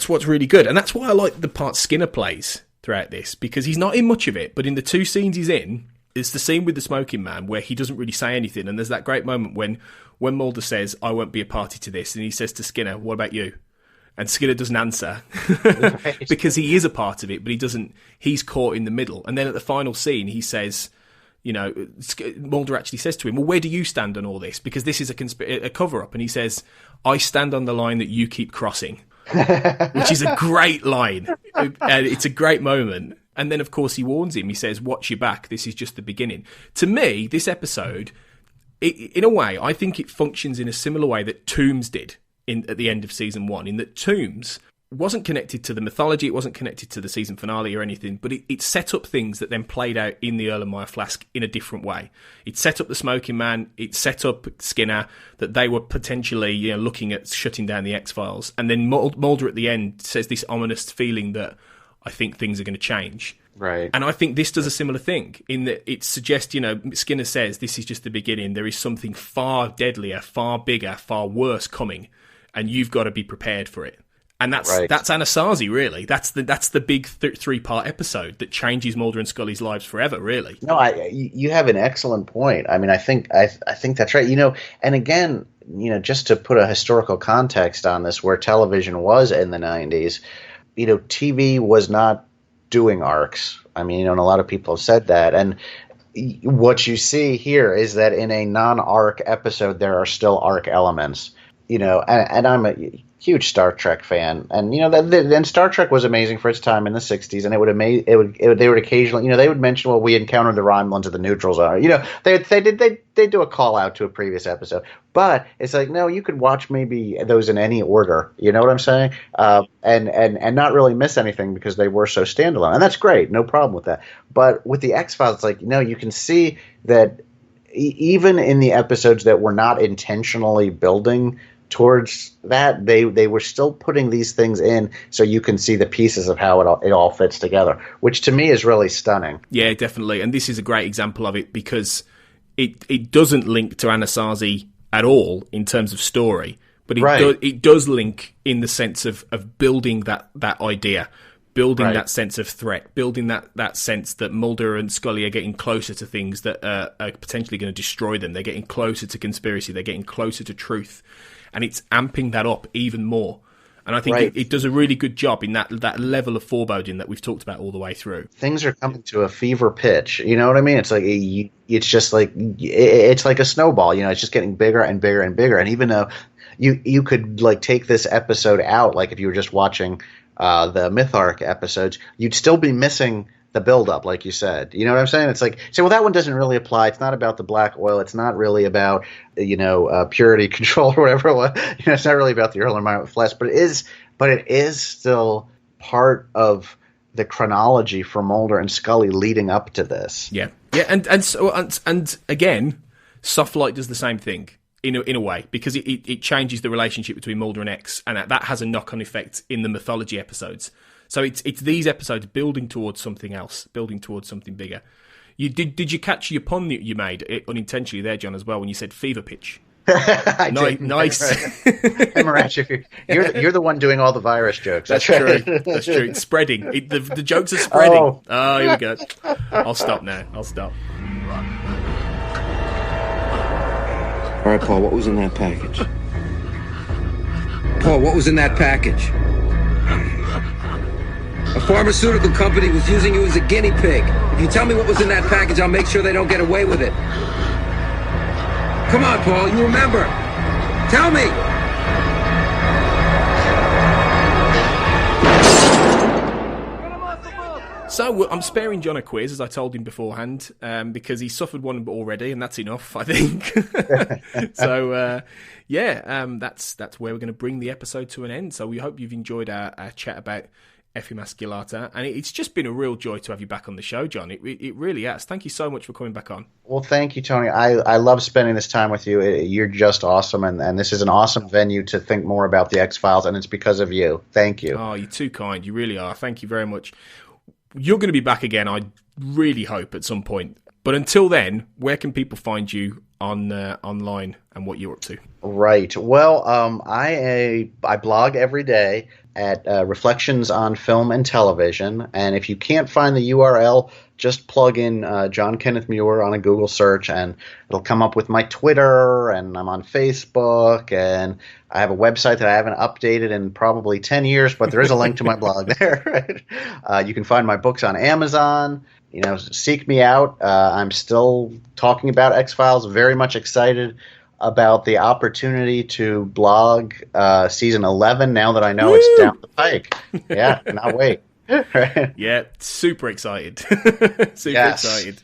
Speaker 1: what's really good. And that's why I like the part Skinner plays throughout this, because he's not in much of it, but in the two scenes he's in. It's the scene with the smoking man where he doesn't really say anything, and there's that great moment when Mulder says, "I won't be a party to this," and he says to Skinner, "What about you?" And Skinner doesn't answer because he is a part of it, but he doesn't. He's caught in the middle. And then at the final scene, he says, Mulder actually says to him, "Well, where do you stand on all this? Because this is a cover-up." And he says, "I stand on the line that you keep crossing," which is a great line, and it's a great moment. And then, of course, he warns him. He says, "Watch your back. This is just the beginning." To me, this episode, in a way, I think it functions in a similar way that Tombs did at the end of season 1, in that Tombs wasn't connected to the mythology, it wasn't connected to the season finale or anything, but it set up things that then played out in the Erlenmeyer flask in a different way. It set up the Smoking Man, it set up Skinner, that they were potentially looking at shutting down the X-Files, and then Mulder at the end says this ominous feeling that I think things are going to change.
Speaker 6: Right.
Speaker 1: And I think this does a similar thing in that it suggests, Skinner says this is just the beginning, there is something far deadlier, far bigger, far worse coming, and you've got to be prepared for it. And that's Anasazi, really. That's the big 3-part episode that changes Mulder and Scully's lives forever, really.
Speaker 6: No, you have an excellent point. I mean, I think that's right. And again, just to put a historical context on this, where television was in the 90s, TV was not doing arcs. I mean, and a lot of people have said that. And what you see here is that in a non-arc episode, there are still arc elements. And I'm a huge Star Trek fan, and then Star Trek was amazing for its time in the '60s, and they would occasionally, they would mention, well, we encountered the Romulans at the neutral zone. They do a call out to a previous episode, but it's like, no, you could watch maybe those in any order. You know what I'm saying? And not really miss anything because they were so standalone, and that's great, no problem with that. But with the X-Files, it's like, you can see that even in the episodes that were not intentionally building towards that, they were still putting these things in so you can see the pieces of how it all fits together, which to me is really stunning.
Speaker 1: Yeah, definitely. And this is a great example of it because it doesn't link to Anasazi at all in terms of story, but it does link in the sense of building that idea, building that sense of threat, building that sense that Mulder and Scully are getting closer to things that are potentially going to destroy them. They're getting closer to conspiracy. They're getting closer to truth. And it's amping that up even more. And I think it does a really good job in that level of foreboding that we've talked about all the way through.
Speaker 6: Things are coming to a fever pitch. You know what I mean? It's like it's just like it's like a snowball. It's just getting bigger and bigger and bigger. And even though you could like take this episode out, like if you were just watching the Myth Arc episodes, you'd still be missing the buildup, like you said. You know what I'm saying? It's like, well, that one doesn't really apply. It's not about the black oil. It's not really about, purity control or whatever it was. It's not really about the Erlenmeyer flesh, but it is still part of the chronology for Mulder and Scully leading up to this.
Speaker 1: Yeah. Yeah. And again, Soft Light does the same thing in a way, because it changes the relationship between Mulder and X, and that has a knock-on effect in the mythology episodes. So it's these episodes building towards something else, building towards something bigger. Did you catch your pun that you made unintentionally there, John, as well, when you said fever pitch? Nice.
Speaker 6: You're the one doing all the virus jokes.
Speaker 1: That's true. That's true. It's spreading. The jokes are spreading. Oh, here we go. I'll stop now. I'll stop.
Speaker 4: All right, Paul, what was in that package?
Speaker 8: Paul, what was in that package? A pharmaceutical company was using you as a guinea pig. If you tell me what was in that package, I'll make sure they don't get away with it. Come on, Paul, you remember. Tell me!
Speaker 1: So I'm sparing John a quiz, as I told him beforehand, because he suffered one already, and that's enough, I think. So, that's where we're going to bring the episode to an end. So we hope you've enjoyed our chat about Emasculata, and it's just been a real joy to have you back on the show, John. It really has. Thank you so much for coming back on.
Speaker 6: Well, thank you, Tony. I love spending this time with you. You're just awesome, and this is an awesome venue to think more about the X-Files, and it's because of you. Thank you.
Speaker 1: Oh, you're too kind. You really are. Thank you very much. You're going to be back again, I really hope, at some point. But until then, where can people find you online and what you're up to?
Speaker 6: Right. Well, I blog every day at Reflections on Film and Television. And if you can't find the URL, just plug in John Kenneth Muir on a Google search, and it'll come up with my Twitter, and I'm on Facebook, and I have a website that I haven't updated in probably 10 years, but there is a link to my blog there. Right? You can find my books on Amazon. Seek me out. I'm still talking about X-Files, very much excited about the opportunity to blog season 11 now that I know it's down the pike. Yeah, cannot wait.
Speaker 1: Yeah, super excited. Excited.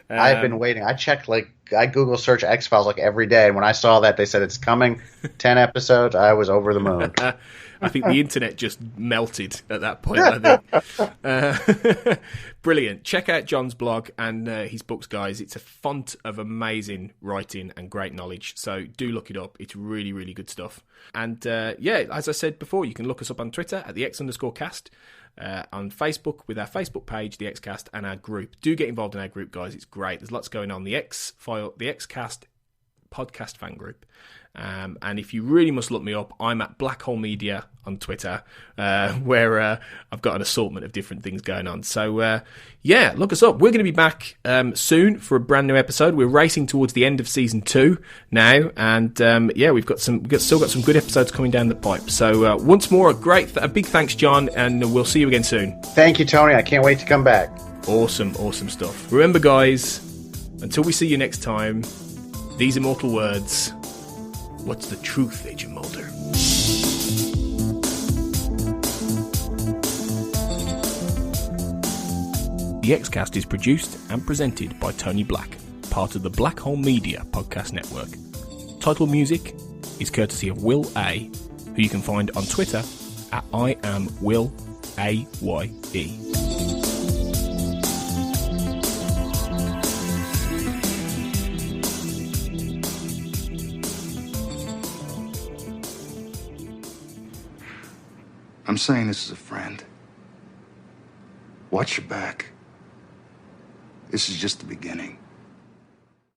Speaker 6: I've been waiting. I checked like Google search X-Files like every day, and when I saw that they said it's coming, 10 episodes, I was over the moon.
Speaker 1: I think the internet just melted at that point, I think. Brilliant. Check out John's blog and his books, guys. It's a font of amazing writing and great knowledge, so do look it up. It's really, really good stuff. And as I said before, you can look us up on Twitter at the X_cast, on Facebook with our Facebook page, the Xcast, and our group. Do get involved in our group, guys. It's great. There's lots going on. The Xcast podcast fan group. And if you really must look me up, I'm at Black Hole Media on Twitter, where I've got an assortment of different things going on. So, look us up. We're going to be back soon for a brand new episode. We're racing towards the end of season 2 now, and we've still got some good episodes coming down the pipe. So, once more, a big thanks, John, and we'll see you again soon.
Speaker 6: Thank you, Tony. I can't wait to come back.
Speaker 1: Awesome stuff. Remember, guys, until we see you next time, these immortal words. What's the truth, Agent Mulder? The Xcast is produced and presented by Tony Black, part of the Black Hole Media podcast network. Title music is courtesy of Will A, who you can find on Twitter at IamWillAYE.
Speaker 9: I'm saying this as a friend. Watch your back. This is just the beginning.